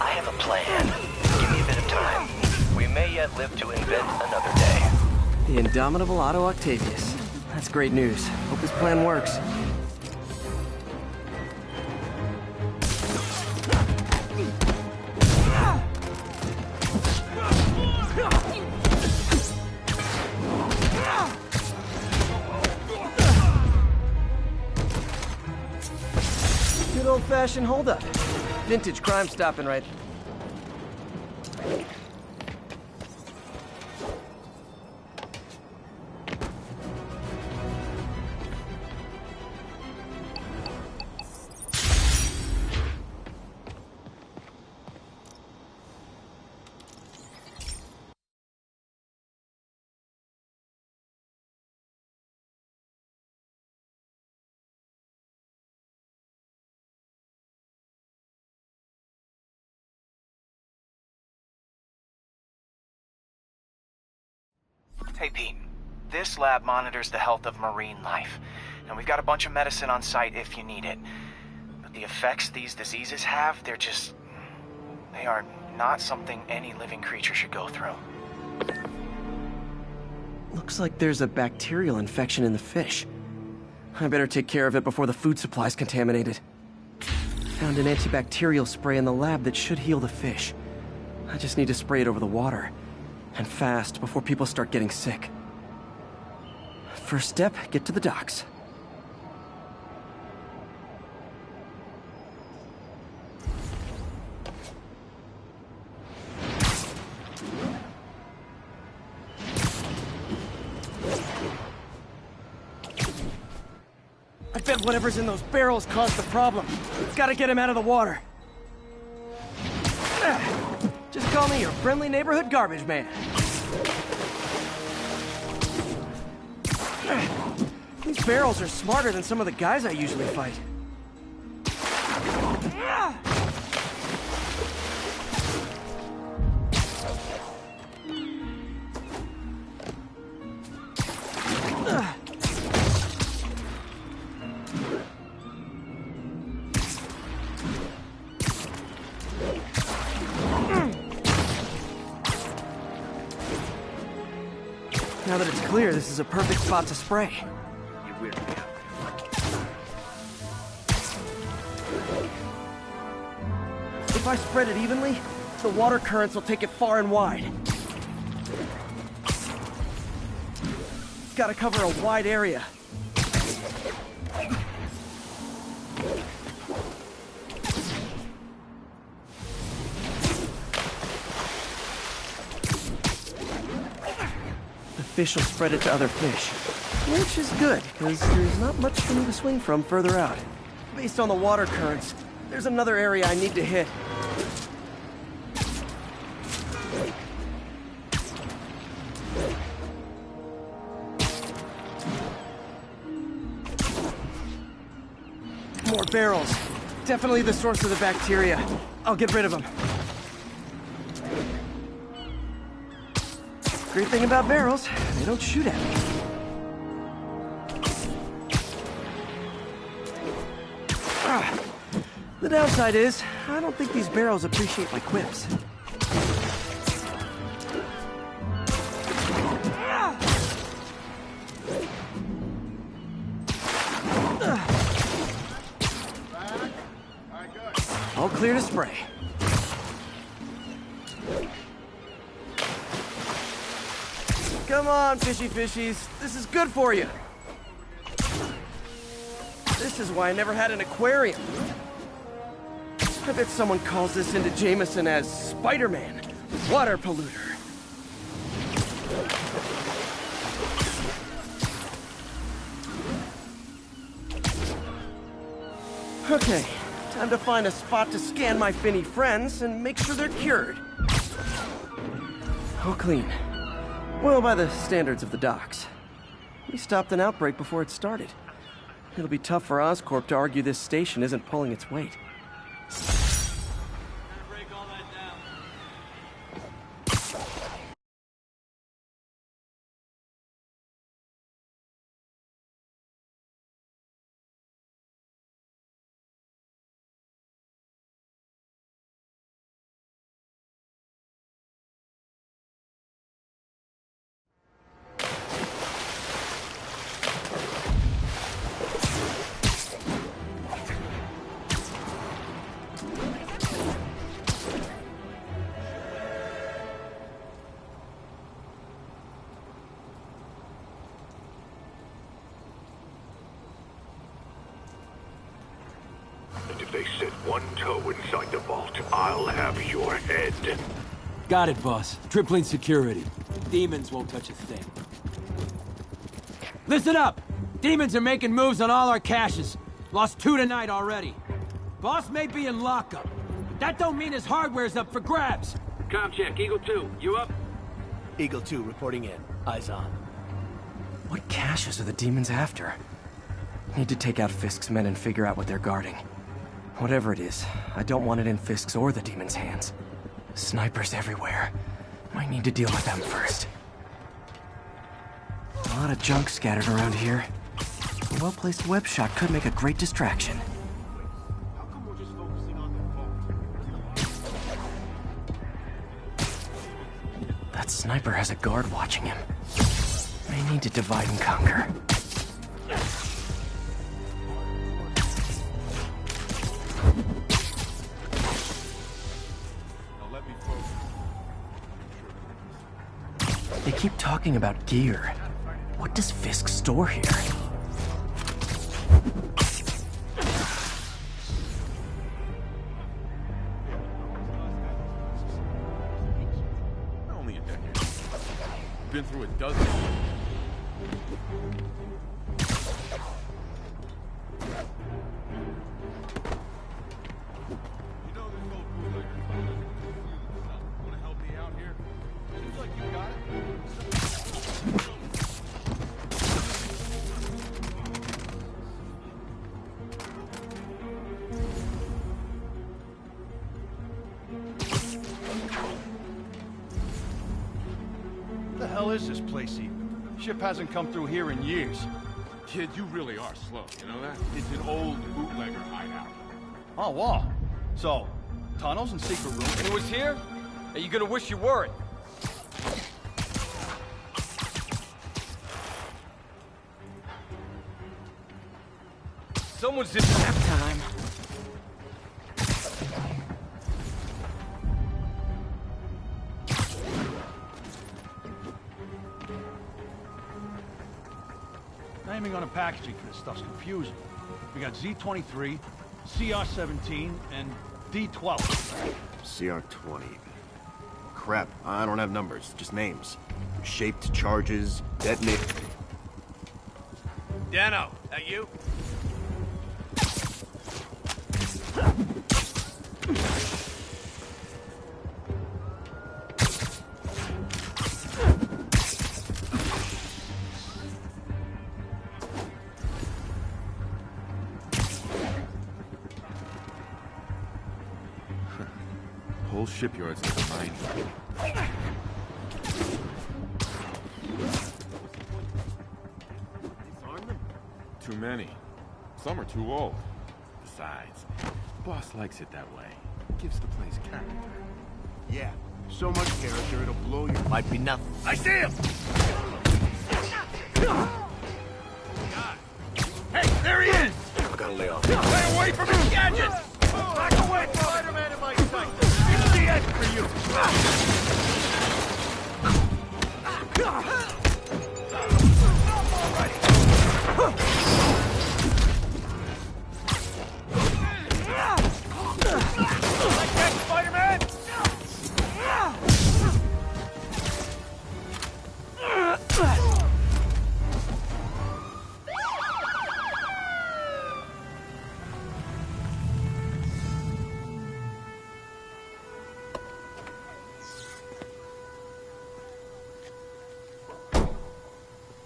I have a plan. Give me a bit of time. We may yet live to invent another day. The indomitable Otto Octavius. That's great news. Hope his plan works. Good old-fashioned holdup. Vintage crime stopping right. Hey, Pete. This lab monitors the health of marine life, and we've got a bunch of medicine on site if you need it. But the effects these diseases have, they are not something any living creature should go through. Looks like there's a bacterial infection in the fish. I better take care of it before the food supply's contaminated. Found an antibacterial spray in the lab that should heal the fish. I just need to spray it over the water. And fast, before people start getting sick. First step, get to the docks. I bet whatever's in those barrels caused the problem. Gotta get him out of the water. Just call me your friendly neighborhood garbage man. These barrels are smarter than some of the guys I usually fight. Now that it's clear, this is a perfect spot to spray. You weird me out. If I spread it evenly, the water currents will take it far and wide. It's gotta cover a wide area. The fish will spread it to other fish, which is good, because there's not much for me to swing from further out. Based on the water currents, there's another area I need to hit. More barrels. Definitely the source of the bacteria. I'll get rid of them. Great thing about barrels, they don't shoot at me. The downside is, I don't think these barrels appreciate my quips. All clear to spray. Come on, fishy fishies. This is good for you. This is why I never had an aquarium. I bet someone calls this into Jameson as Spider-Man, water polluter. Okay, time to find a spot to scan my finny friends and make sure they're cured. All clean. Well, by the standards of the docks. We stopped an outbreak before it started. It'll be tough for Oscorp to argue this station isn't pulling its weight. They set one toe inside the vault, I'll have your head. Got it, boss. Tripling security. Demons won't touch a thing. Listen up! Demons are making moves on all our caches. Lost 2 tonight already. Boss may be in lockup. That don't mean his hardware's up for grabs. Com check, Eagle 2, you up? Eagle 2 reporting in. Eyes on. What caches are the demons after? Need to take out Fisk's men and figure out what they're guarding. Whatever it is, I don't want it in Fisk's or the demons' hands. Snipers everywhere. Might need to deal with them first. A lot of junk scattered around here. A well-placed web shot could make a great distraction. That sniper has a guard watching him. May need to divide and conquer. They keep talking about gear. What does Fisk store here? Only a decade. Been through a dozen. What the hell is this place even? Ship hasn't come through here in years. Kid, you really are slow, you know that? It's an old bootlegger hideout. Oh, wow. So, tunnels and secret rooms? It was here? Are you gonna wish you weren't? Someone's just nap time. Naming on the packaging for this stuff's confusing. We got Z23, CR17, and D12. CR20. Crap, I don't have numbers, just names. Shaped charges, detonate. Dano, that you? Whole shipyard's like a mine. Too many. Some are too old. Besides, the boss likes it that way. Gives the place character. Yeah, so much character it'll blow your... Might be nothing. I see him! Hey, there he is! I gotta lay off. Stay away from his gadgets! Back away from Spider-Man in my sight! It's the end for you!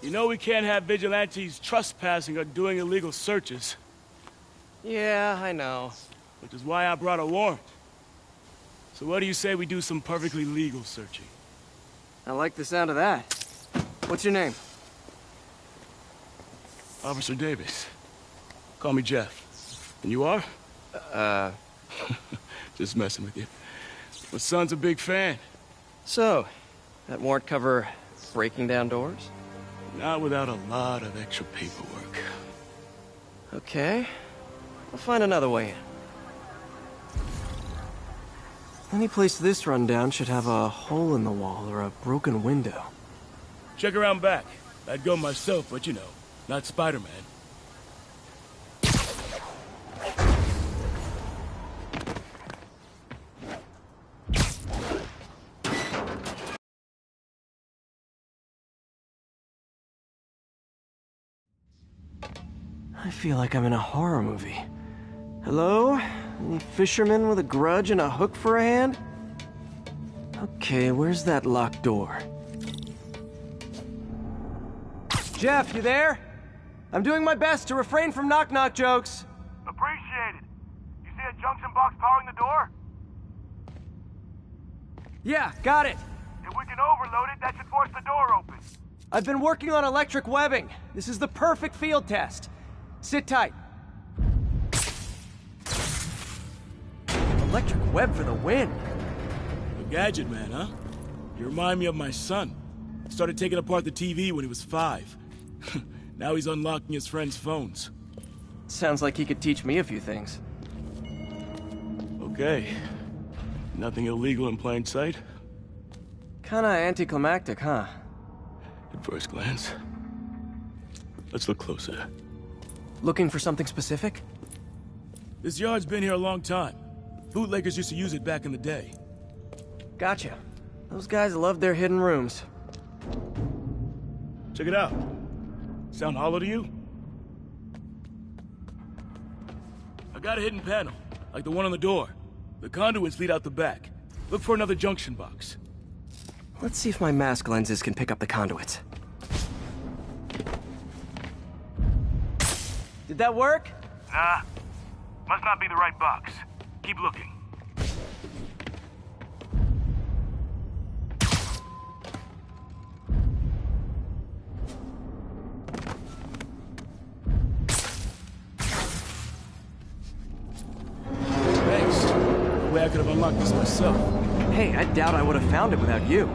You know we can't have vigilantes trespassing or doing illegal searches. Yeah, I know. Which is why I brought a warrant. So what do you say we do some perfectly legal searching? I like the sound of that. What's your name? Officer Davis. Call me Jeff. And you are? Just messing with you. My son's a big fan. So, that warrant cover breaking down doors? Not without a lot of extra paperwork. Okay. I'll find another way in. Any place this rundown should have a hole in the wall or a broken window. Check around back. I'd go myself, but you know, not Spider-Man. I feel like I'm in a horror movie. Hello? Any fisherman with a grudge and a hook for a hand? Okay, where's that locked door? Jeff, you there? I'm doing my best to refrain from knock-knock jokes. Appreciated. You see a junction box powering the door? Yeah, got it. If we can overload it, that should force the door open. I've been working on electric webbing. This is the perfect field test. Sit tight. Electric web for the win. A gadget man, huh? You remind me of my son. Started taking apart the TV when he was 5. Now he's unlocking his friends' phones. Sounds like he could teach me a few things. Okay. Nothing illegal in plain sight? Kinda anticlimactic, huh? At first glance. Let's look closer. Looking for something specific? This yard's been here a long time. Bootleggers used to use it back in the day. Gotcha. Those guys love their hidden rooms. Check it out. Sound hollow to you? I got a hidden panel, like the one on the door. The conduits lead out the back. Look for another junction box. Let's see if my mask lenses can pick up the conduits. Did that work? Nah. Must not be the right box. Keep looking. Thanks. No way I could have unlocked this myself. Hey, I doubt I would have found it without you.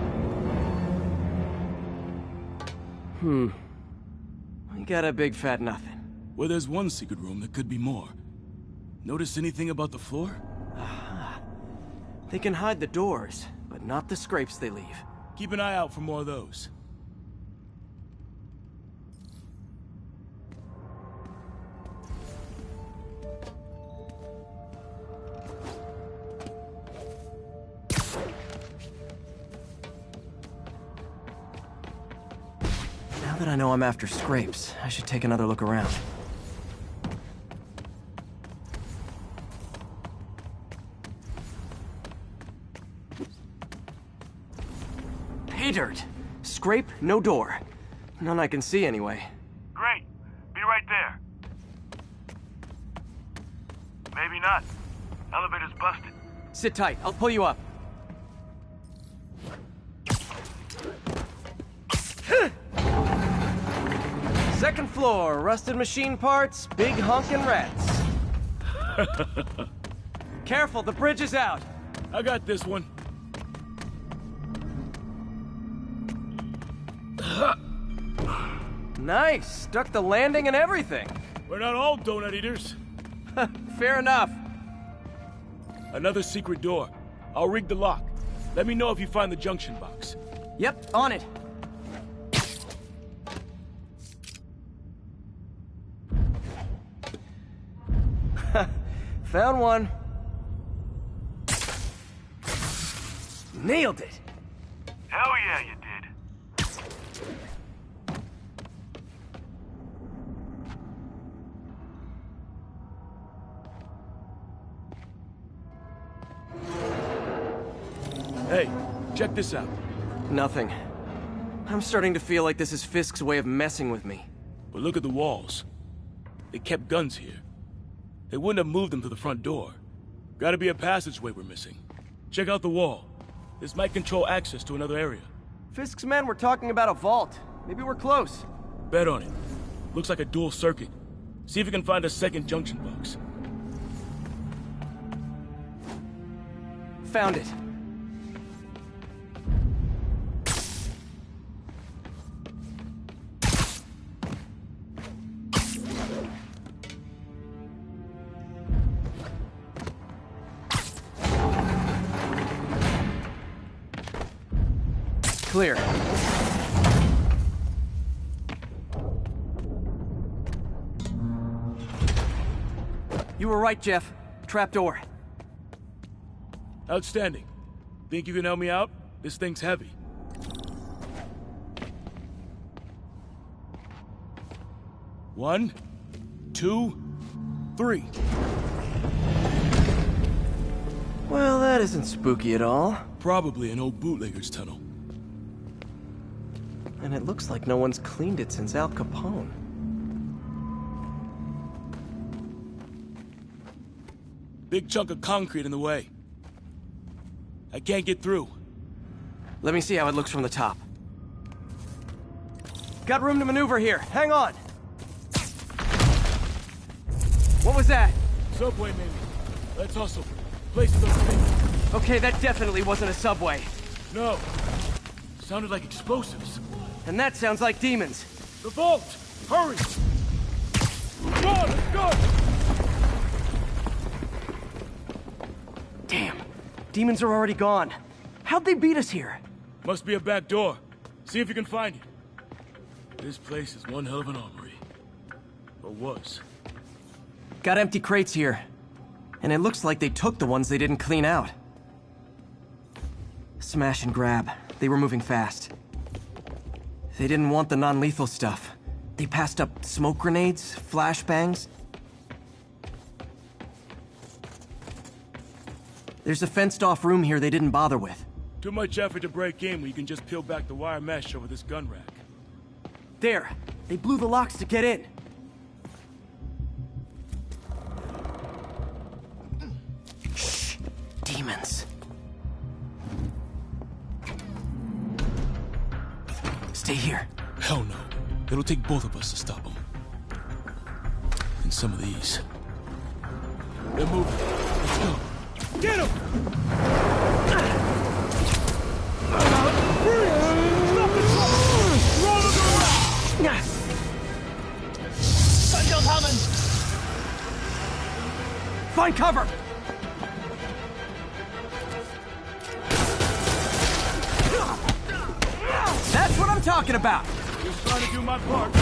We got a big fat nothing. Well, there's one secret room. There could be more. Notice anything about the floor? Aha. They can hide the doors, but not the scrapes they leave. Keep an eye out for more of those. Now that I know I'm after scrapes, I should take another look around. Pay dirt! Scrape, no door. None I can see anyway. Great. Be right there. Maybe not. Elevator's busted. Sit tight, I'll pull you up. Second floor, rusted machine parts, big honkin' rats. Careful, the bridge is out. I got this one. Nice, stuck the landing and everything. We're not all donut eaters. Fair enough. Another secret door. I'll rig the lock. Let me know if you find the junction box. Yep, on it. Found one. Nailed it. Hell yeah, you did. Hey, check this out. Nothing. I'm starting to feel like this is Fisk's way of messing with me. But look at the walls. They kept guns here. They wouldn't have moved them to the front door. Gotta be a passageway we're missing. Check out the wall. This might control access to another area. Fisk's men were talking about a vault. Maybe we're close. Bet on it. Looks like a dual circuit. See if you can find a second junction box. Found it. Clear. You were right, Jeff. Trapdoor. Outstanding. Think you can help me out? This thing's heavy. One, two, three. Well, that isn't spooky at all. Probably an old bootlegger's tunnel. And it looks like no one's cleaned it since Al Capone. Big chunk of concrete in the way. I can't get through. Let me see how it looks from the top. Got room to maneuver here. Hang on. What was that? Subway, maybe. Let's hustle. Place those things. Okay, that definitely wasn't a subway. No. Sounded like explosives. And that sounds like demons. The vault! Hurry! Come on, let's go! Damn. Demons are already gone. How'd they beat us here? Must be a back door. See if you can find it. This place is one hell of an armory. Or was. Got empty crates here. And it looks like they took the ones they didn't clean out. Smash and grab. They were moving fast. They didn't want the non-lethal stuff. They passed up smoke grenades, flashbangs. There's a fenced-off room here they didn't bother with. Too much effort to break in when you can just peel back the wire mesh over this gun rack. There! They blew the locks to get in. Shh! Demons. Stay here. Hell no. It'll take both of us to stop them. And some of these. They're moving. Let's go. Get him! Stop the truck! Roll the garage! 三角他们 Find cover! That's what I'm talking about! Just trying to do my part.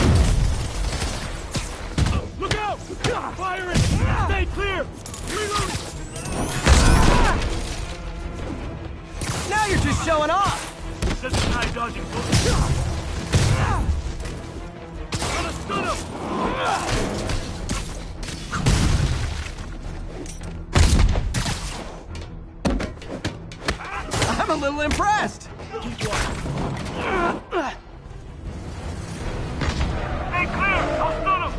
Look out! Firing! Stay clear! Reload! Now you're just showing off! It's just a guy dodging bullets. Gonna stun him! I'm a little impressed! Stay clear! I'll stun him!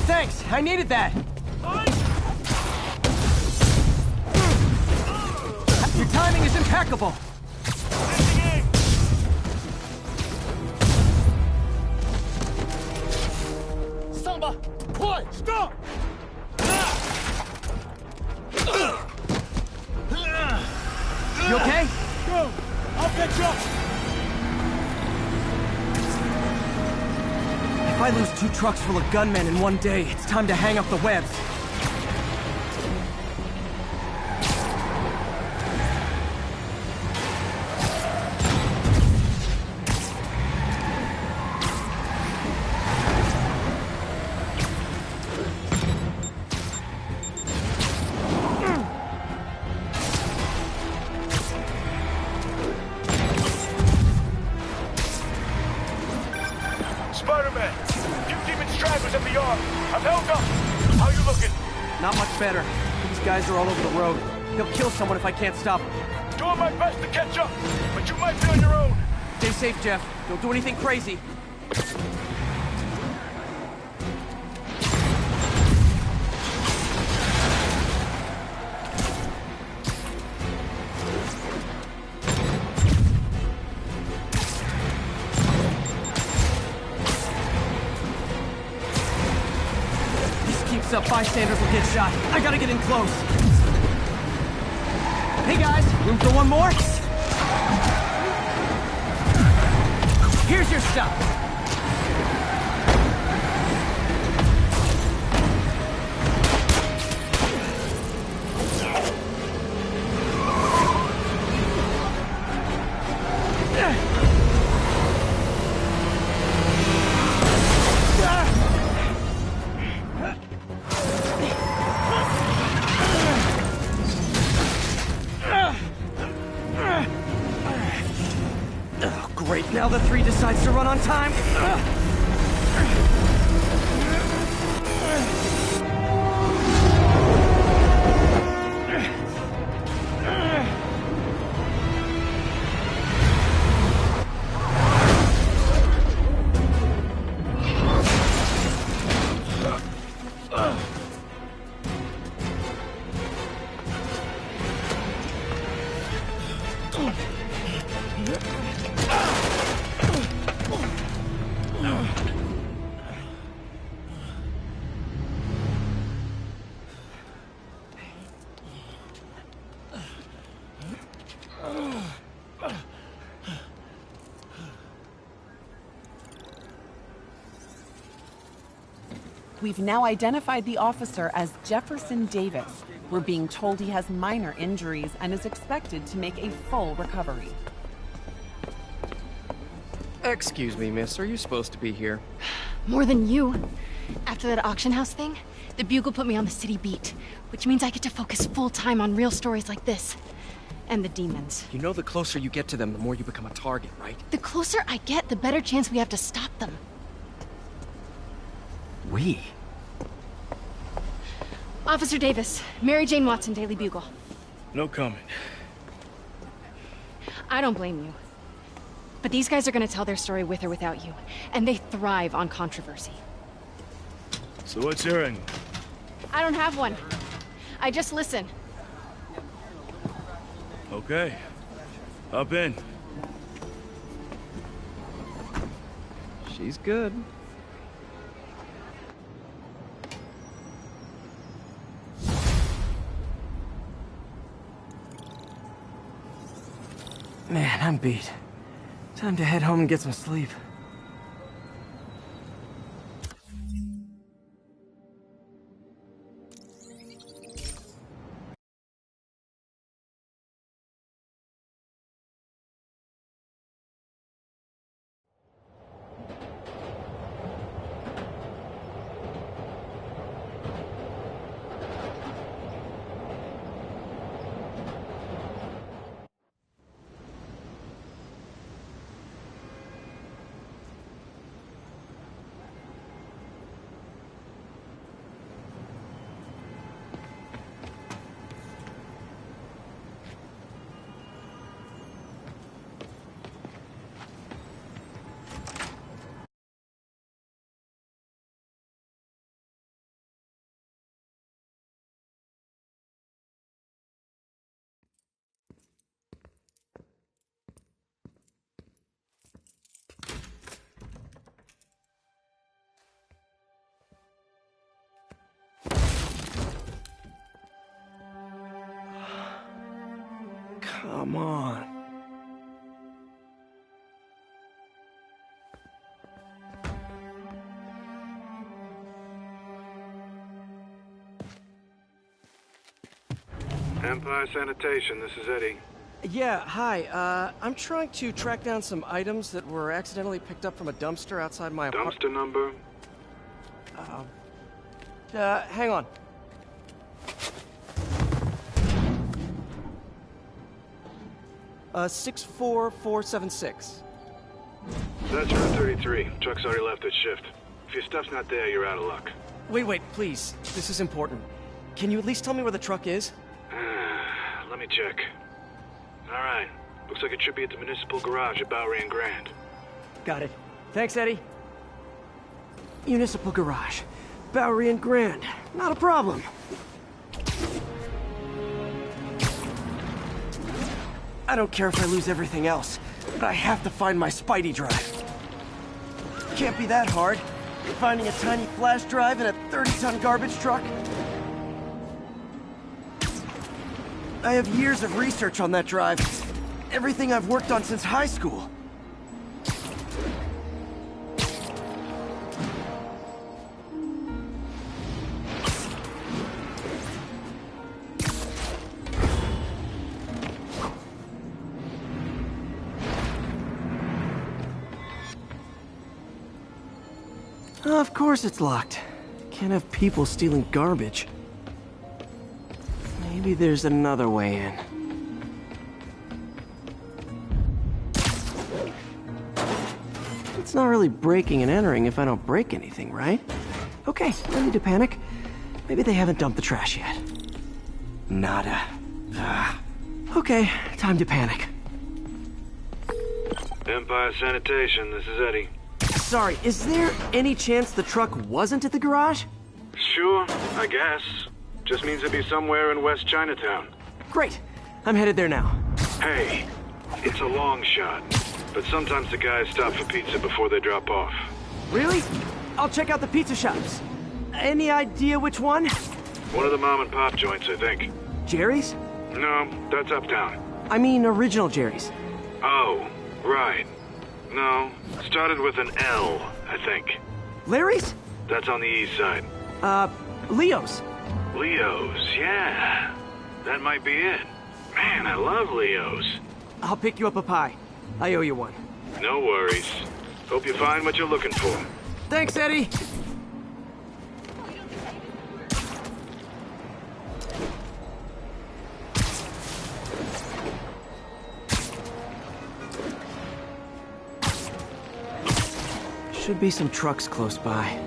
Thanks, I needed that! Your timing is impeccable! Samba! Boy, stop! You okay? Go! I'll catch up! If I lose 2 trucks full of gunmen in one day, it's time to hang up the webs. Spider-Man! Few demon stragglers at the yard. I'm held up. How you looking? Not much better. These guys are all over the road. He'll kill someone if I can't stop him. Doing my best to catch up, but you might be on your own. Stay safe, Jeff. Don't do anything crazy. Up, bystanders will get shot. I gotta get in close. Hey guys, room for one more? Here's your stuff. Great, now the 3 decides to run on time. We've now identified the officer as Jefferson Davis. We're being told he has minor injuries and is expected to make a full recovery. Excuse me, miss. Are you supposed to be here? More than you. After that auction house thing, the Bugle put me on the city beat, which means I get to focus full-time on real stories like this. And the demons. You know the closer you get to them, the more you become a target, right? The closer I get, the better chance we have to stop them. We? Officer Davis, Mary Jane Watson, Daily Bugle. No comment. I don't blame you. But these guys are gonna tell their story with or without you, and they thrive on controversy. So what's your angle? I don't have one. I just listen. Okay. Hop in. She's good. Man, I'm beat. Time to head home and get some sleep. Come on. Empire Sanitation, this is Eddie. Yeah, hi. I'm trying to track down some items that were accidentally picked up from a dumpster outside my apartment. Dumpster number? Hang on. Uh, 64476. That's Route 33. Truck's already left its shift. If your stuff's not there, you're out of luck. Wait, please. This is important. Can you at least tell me where the truck is? Let me check. Alright. Looks like it should be at the municipal garage at Bowery and Grand. Got it. Thanks, Eddie. Municipal garage. Bowery and Grand. Not a problem. I don't care if I lose everything else, but I have to find my Spidey drive. Can't be that hard. Finding a tiny flash drive in a 30-ton garbage truck. I have years of research on that drive. Everything I've worked on since high school. Of course it's locked. Can't have people stealing garbage. Maybe there's another way in. It's not really breaking and entering if I don't break anything, right? Okay, no need to panic. Maybe they haven't dumped the trash yet. Nada. Okay, time to panic. Empire Sanitation, this is Eddie. Sorry, is there any chance the truck wasn't at the garage? Sure, I guess. Just means it'd be somewhere in West Chinatown. Great. I'm headed there now. Hey, it's a long shot, but sometimes the guys stop for pizza before they drop off. Really? I'll check out the pizza shops. Any idea which one? One of the mom and pop joints, I think. Jerry's? No, that's uptown. I mean original Jerry's. Oh, right. No, started with an L, I think. Larry's? That's on the east side. Leo's. Leo's, yeah. That might be it. Man, I love Leo's. I'll pick you up a pie. I owe you one. No worries. Hope you find what you're looking for. Thanks, Eddie. Should be some trucks close by.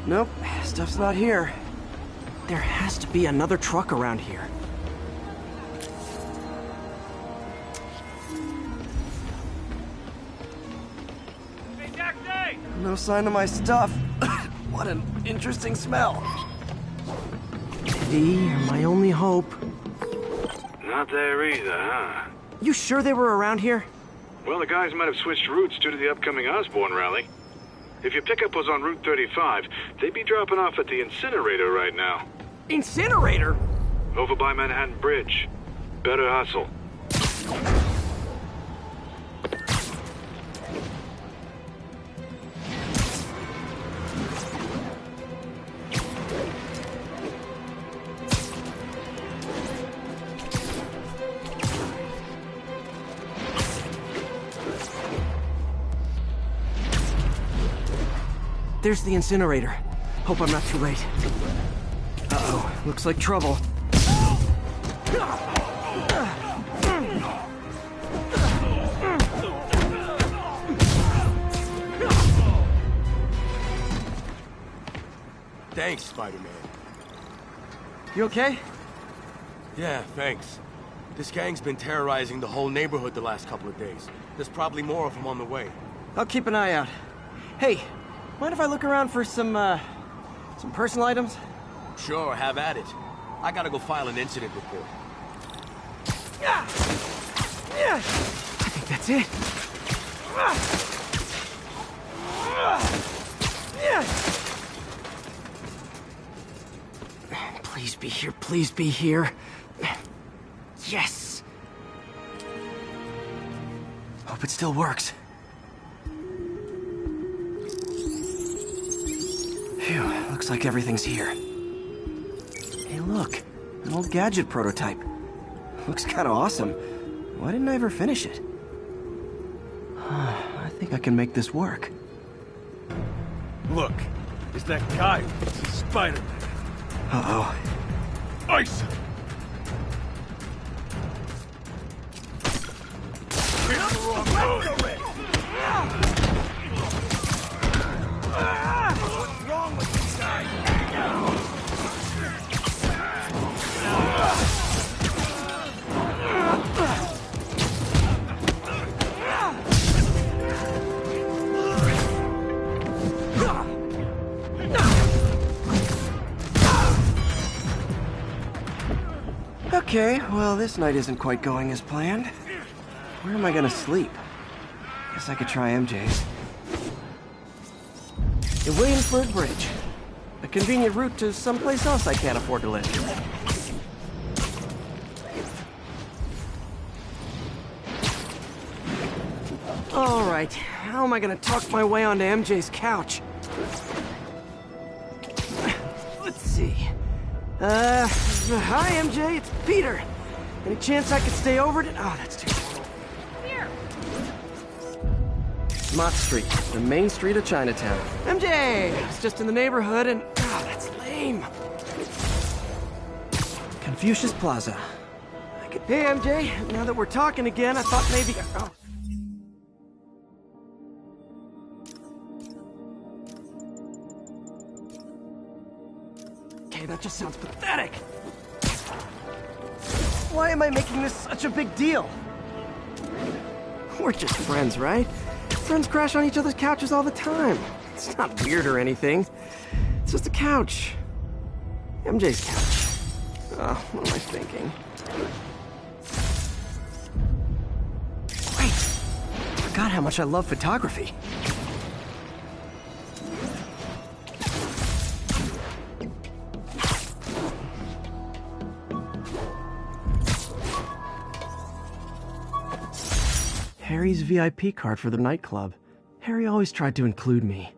Nope, stuff's not here. There has to be another truck around here. Hey, taxi! No sign of my stuff. What an interesting smell. Eddie, you're my only hope. Not there either, huh? You sure they were around here? Well, the guys might have switched routes due to the upcoming Osborne rally. If your pickup was on Route 35, they'd be dropping off at the incinerator right now. Incinerator? Over by Manhattan Bridge. Better hustle. There's the incinerator. Hope I'm not too late. Uh-oh, looks like trouble. Thanks, Spider-Man. You okay? Yeah, thanks. This gang's been terrorizing the whole neighborhood the last couple of days. There's probably more of them on the way. I'll keep an eye out. Hey, mind if I look around for some personal items? Sure, have at it. I gotta go file an incident report. I think that's it. Please be here, please be here. Yes! Hope it still works. Phew, looks like everything's here. Hey look, an old gadget prototype. Looks kinda awesome. Why didn't I ever finish it? I think I can make this work. Look, it's that guy. It's Spider-Man. Uh-oh. Ice him! Hit the wrong road already! What's wrong with these guys? Okay, well, this night isn't quite going as planned. Where am I gonna sleep? Guess I could try MJ's. The Williamsburg Bridge. A convenient route to someplace else I can't afford to live. All right, how am I gonna talk my way onto MJ's couch? Let's see. Hi, MJ, it's Peter. Any chance I could stay over to... Oh, that's too formal. Here. Mott Street, the main street of Chinatown. MJ! I was just in the neighborhood and... Oh, that's lame. Confucius Plaza. Hey, MJ, now that we're talking again, I thought maybe... Oh. Okay, that just sounds pathetic. Why am I making this such a big deal? We're just friends, right? Friends crash on each other's couches all the time. It's not weird or anything. It's just a couch. MJ's couch. Oh, what am I thinking? Wait, I forgot how much I love photography. Harry's VIP card for the nightclub. Harry always tried to include me.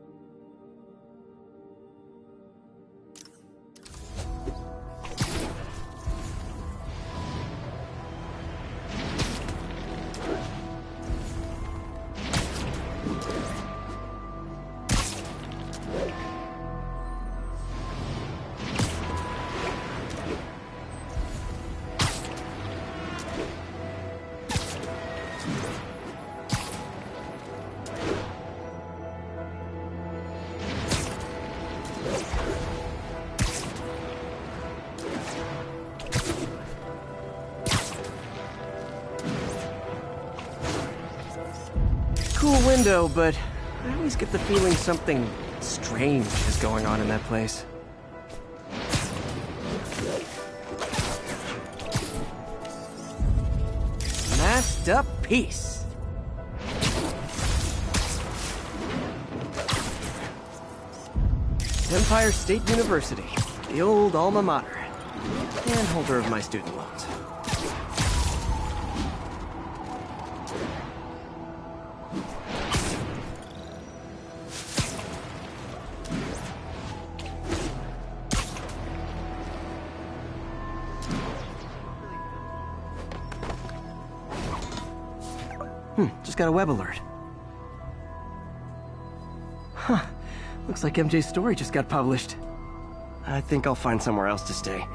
Cool window, but I always get the feeling something strange is going on in that place. Masked up peace. Empire State University, the old alma mater, and holder of my student loans. Just got a web alert. Huh. Looks like MJ's story just got published. I think I'll find somewhere else to stay.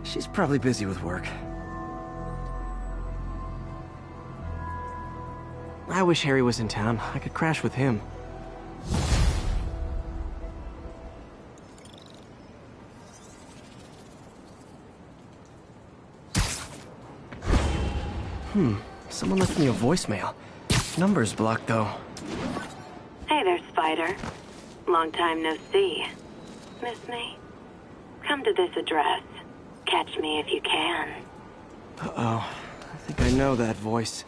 She's probably busy with work. I wish Harry was in town. I could crash with him. Someone left me a voicemail. Number's blocked, though. Hey there, Spider. Long time no see. Miss me? Come to this address. Catch me if you can. Uh-oh. I think I know that voice.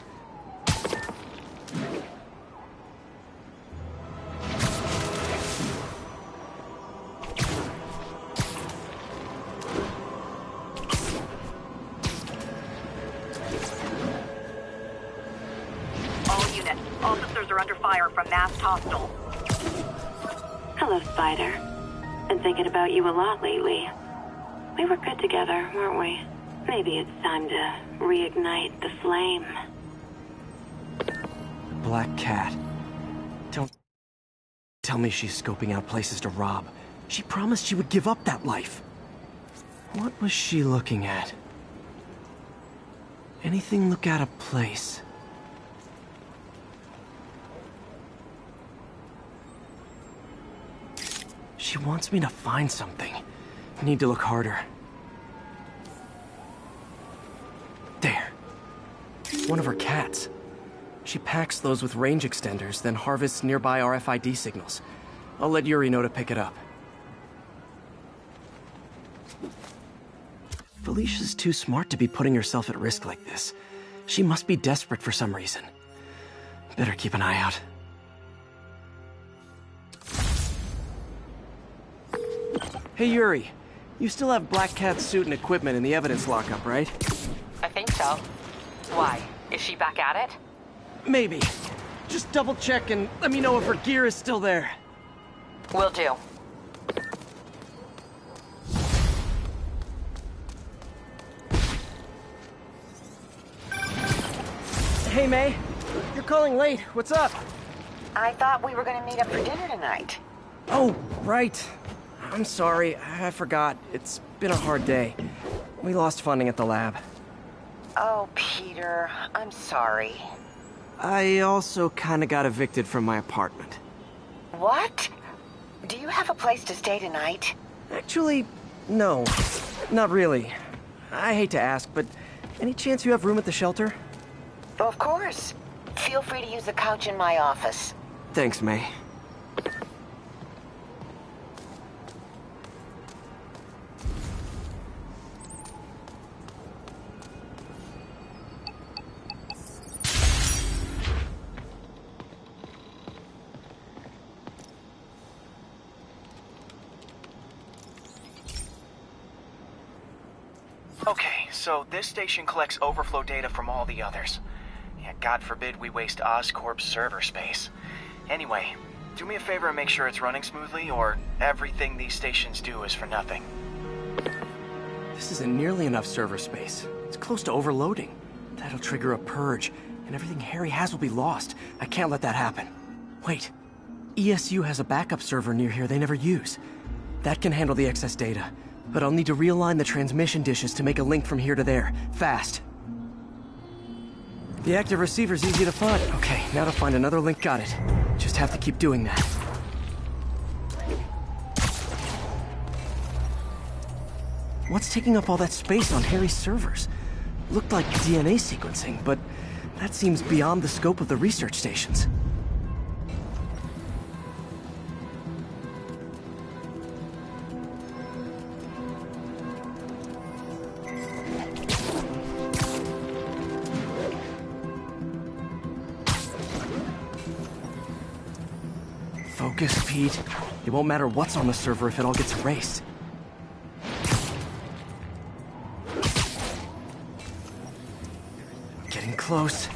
are under fire from masked hostiles. Hello, Spider. Been thinking about you a lot lately. We were good together, weren't we? Maybe it's time to reignite the flame. Black Cat. Don't tell me she's scoping out places to rob. She promised she would give up that life. What was she looking at? Anything look out of place? She wants me to find something. I need to look harder. There. One of her cats. She packs those with range extenders, then harvests nearby RFID signals. I'll let Yuri know to pick it up. Felicia's too smart to be putting herself at risk like this. She must be desperate for some reason. Better keep an eye out. Hey Yuri, you still have Black Cat's suit and equipment in the evidence lockup, right? I think so. Why? Is she back at it? Maybe. Just double check and let me know if her gear is still there. Will do. Hey May, you're calling late. What's up? I thought we were gonna meet up for dinner tonight. Oh, right. I'm sorry, I forgot. It's been a hard day. We lost funding at the lab. Oh, Peter, I'm sorry. I also kinda got evicted from my apartment. What? Do you have a place to stay tonight? Actually, no. Not really. I hate to ask, but any chance you have room at the shelter? Of course. Feel free to use the couch in my office. Thanks, May. Okay, so this station collects overflow data from all the others. Yeah, God forbid we waste Oscorp's server space. Anyway, do me a favor and make sure it's running smoothly, or everything these stations do is for nothing. This isn't nearly enough server space. It's close to overloading. That'll trigger a purge, and everything Harry has will be lost. I can't let that happen. Wait. ESU has a backup server near here they never use. That can handle the excess data, but I'll need to realign the transmission dishes to make a link from here to there, fast. The active receiver's easy to find. Okay, now to find another link, got it. Just have to keep doing that. What's taking up all that space on Harry's servers? Looked like DNA sequencing, but that seems beyond the scope of the research stations. Focus, Pete. It won't matter what's on the server if it all gets erased. Getting close.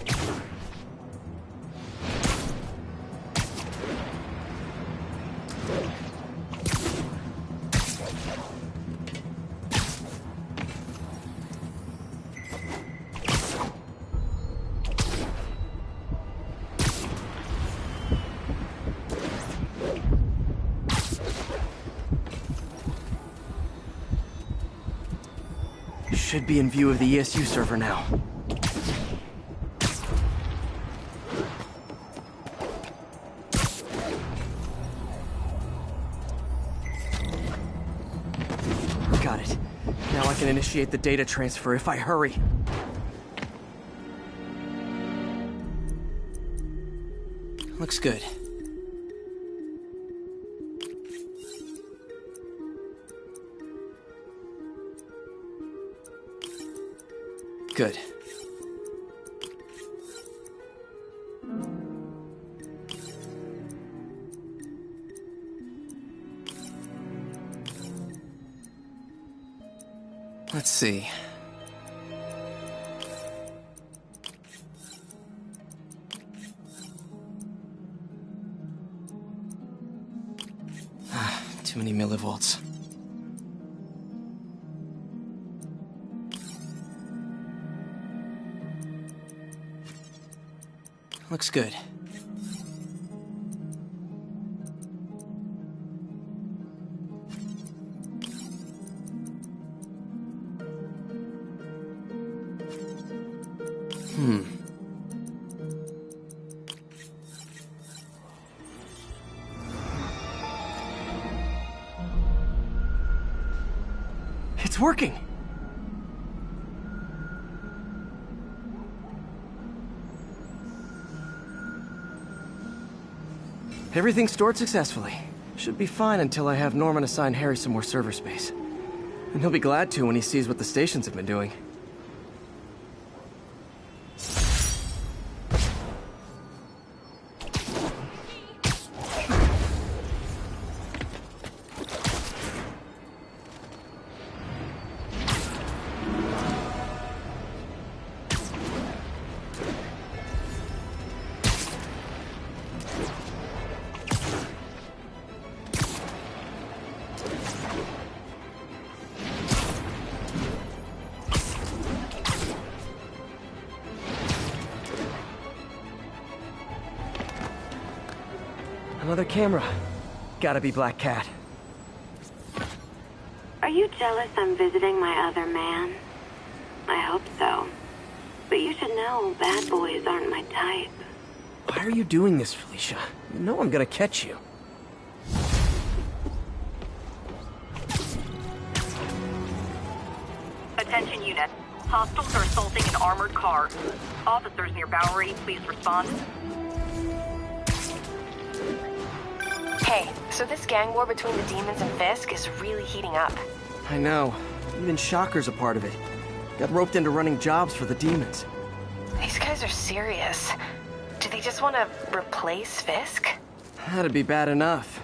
Should be in view of the ESU server now. Got it. Now I can initiate the data transfer if I hurry. Looks good. Good. Let's see. Too many millivolts. Looks good. It's working! Everything's stored successfully. Should be fine until I have Norman assign Harry some more server space. And he'll be glad to when he sees what the stations have been doing. Another camera. Gotta be Black Cat. Are you jealous I'm visiting my other man? I hope so. But you should know bad boys aren't my type. Why are you doing this, Felicia? You know I'm gonna catch you. Attention unit. Hostiles are assaulting an armored car. Officers near Bowery, please respond. Hey, so this gang war between the demons and Fisk is really heating up. I know. Even Shocker's a part of it. Got roped into running jobs for the demons. These guys are serious. Do they just want to replace Fisk? That'd be bad enough.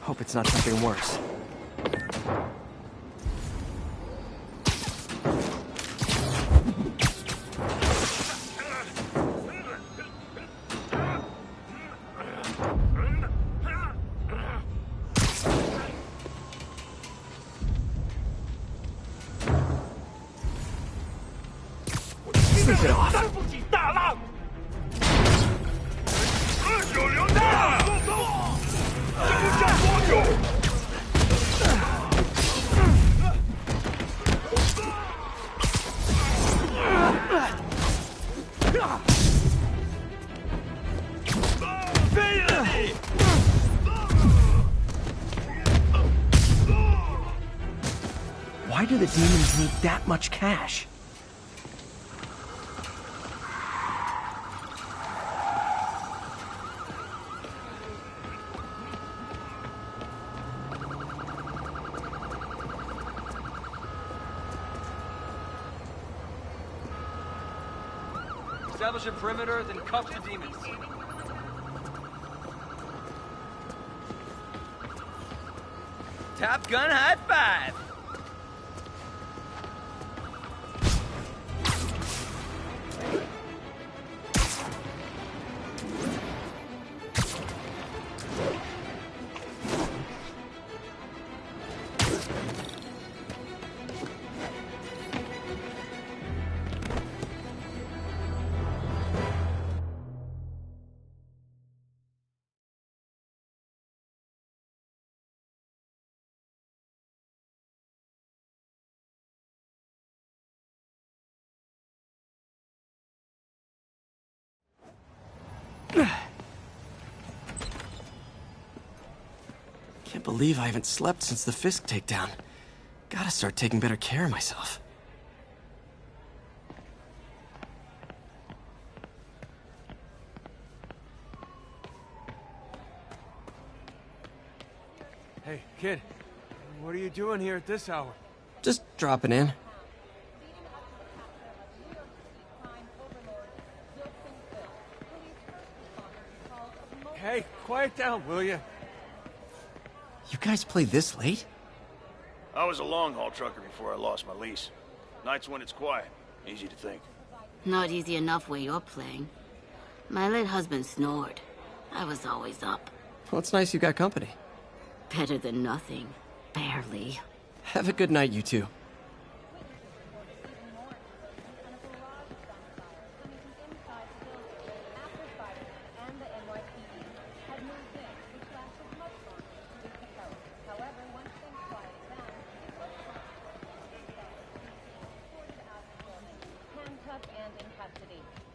Hope it's not something worse. Sleep it off. Why do the demons need that much cash? Establish a perimeter, then cuff the demons. Top Gun high five! Can't believe I haven't slept since the Fisk takedown. Gotta start taking better care of myself. Hey, kid. What are you doing here at this hour? Just dropping in. Hey, quiet down, will you? You guys play this late? I was a long-haul trucker before I lost my lease. Nights when it's quiet. Easy to think. Not easy enough where you're playing. My late husband snored. I was always up. Well, it's nice you got company. Better than nothing. Barely. Have a good night, you two.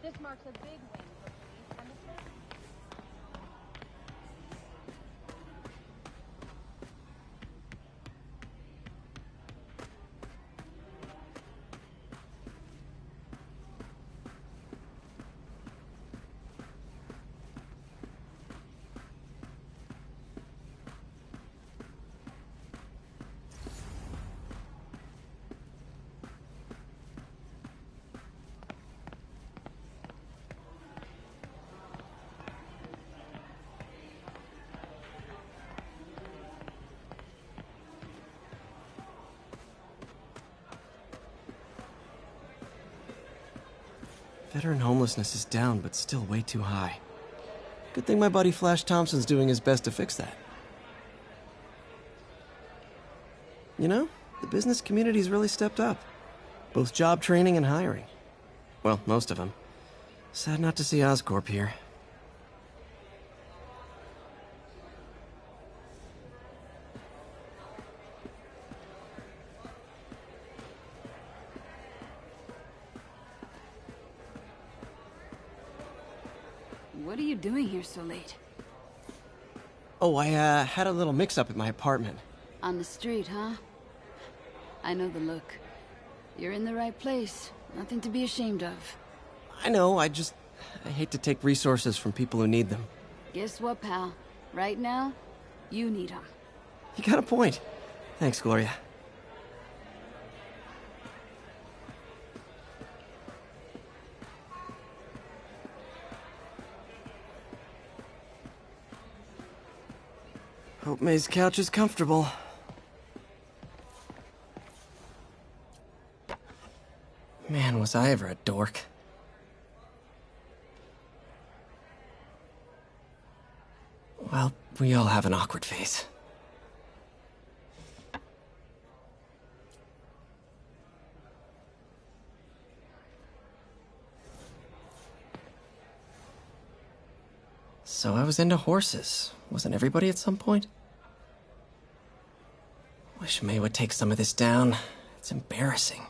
This marks a big win for police and the city. Veteran homelessness is down, but still way too high. Good thing my buddy Flash Thompson's doing his best to fix that. You know, the business community's really stepped up. Both job training and hiring. Well, most of them. Sad not to see Oscorp here. What are you doing here so late? Oh, I had a little mix-up at my apartment. On the street, huh? I know the look. You're in the right place. Nothing to be ashamed of. I know, I hate to take resources from people who need them. Guess what, pal? Right now, you need them. You got a point. Thanks, Gloria. Hope May's couch is comfortable. Man, was I ever a dork. Well, we all have an awkward phase. So I was into horses. Wasn't everybody at some point? Wish May would take some of this down. It's embarrassing.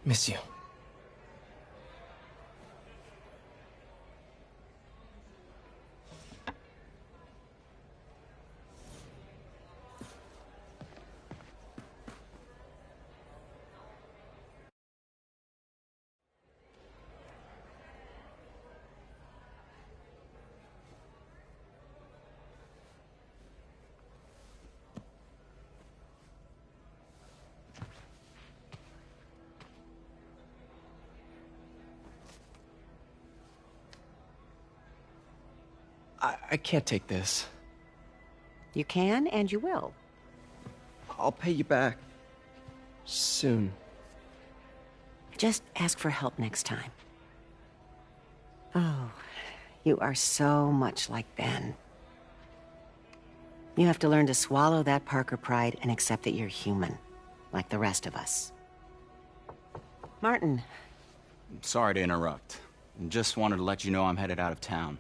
Miss you. I can't take this. You can, and you will. I'll pay you back. Soon. Just ask for help next time. Oh, you are so much like Ben. You have to learn to swallow that Parker pride and accept that you're human, like the rest of us. Martin. Sorry to interrupt. Just wanted to let you know I'm headed out of town.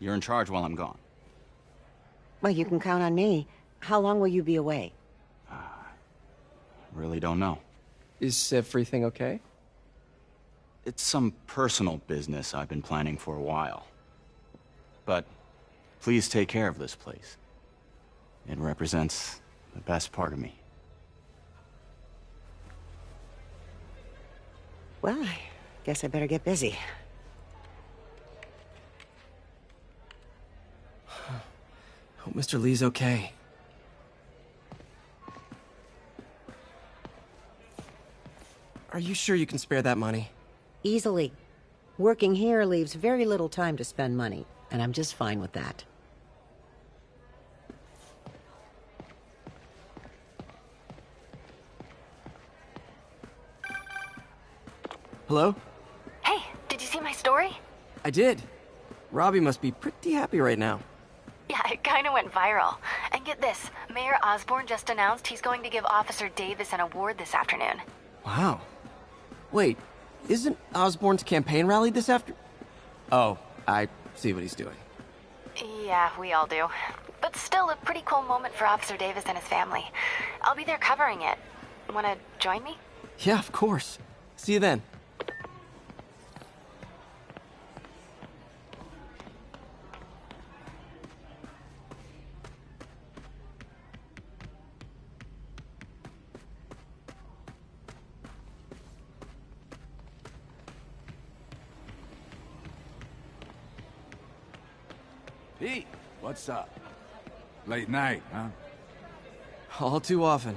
You're in charge while I'm gone. Well, you can count on me. How long will you be away? Really don't know. Is everything okay? It's some personal business I've been planning for a while. But please take care of this place. It represents the best part of me. Well, I guess I better get busy. Hope Mr. Lee's okay. Are you sure you can spare that money? Easily. Working here leaves very little time to spend money, and I'm just fine with that. Hello? Hey, story? I did. Robbie must be pretty happy right now. Yeah, it kinda went viral. And get this, Mayor Osborne just announced he's going to give Officer Davis an award this afternoon. Wow. Wait, isn't Osborne's campaign rally this after... Oh, I see what he's doing. Yeah, we all do. But still a pretty cool moment for Officer Davis and his family. I'll be there covering it. Wanna join me? Yeah, of course. See you then. Pete, what's up? Late night, huh? All too often.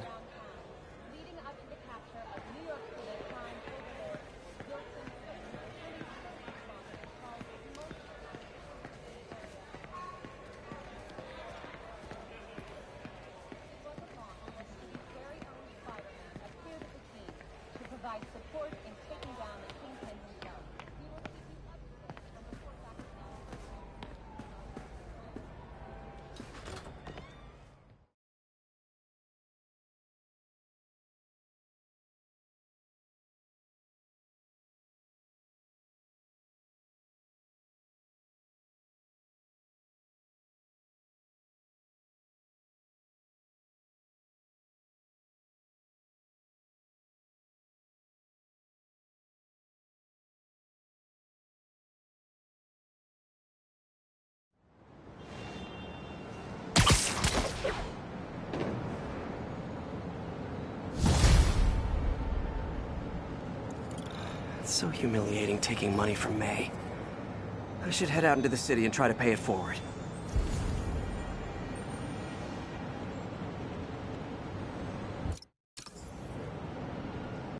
It's so humiliating taking money from May. I should head out into the city and try to pay it forward.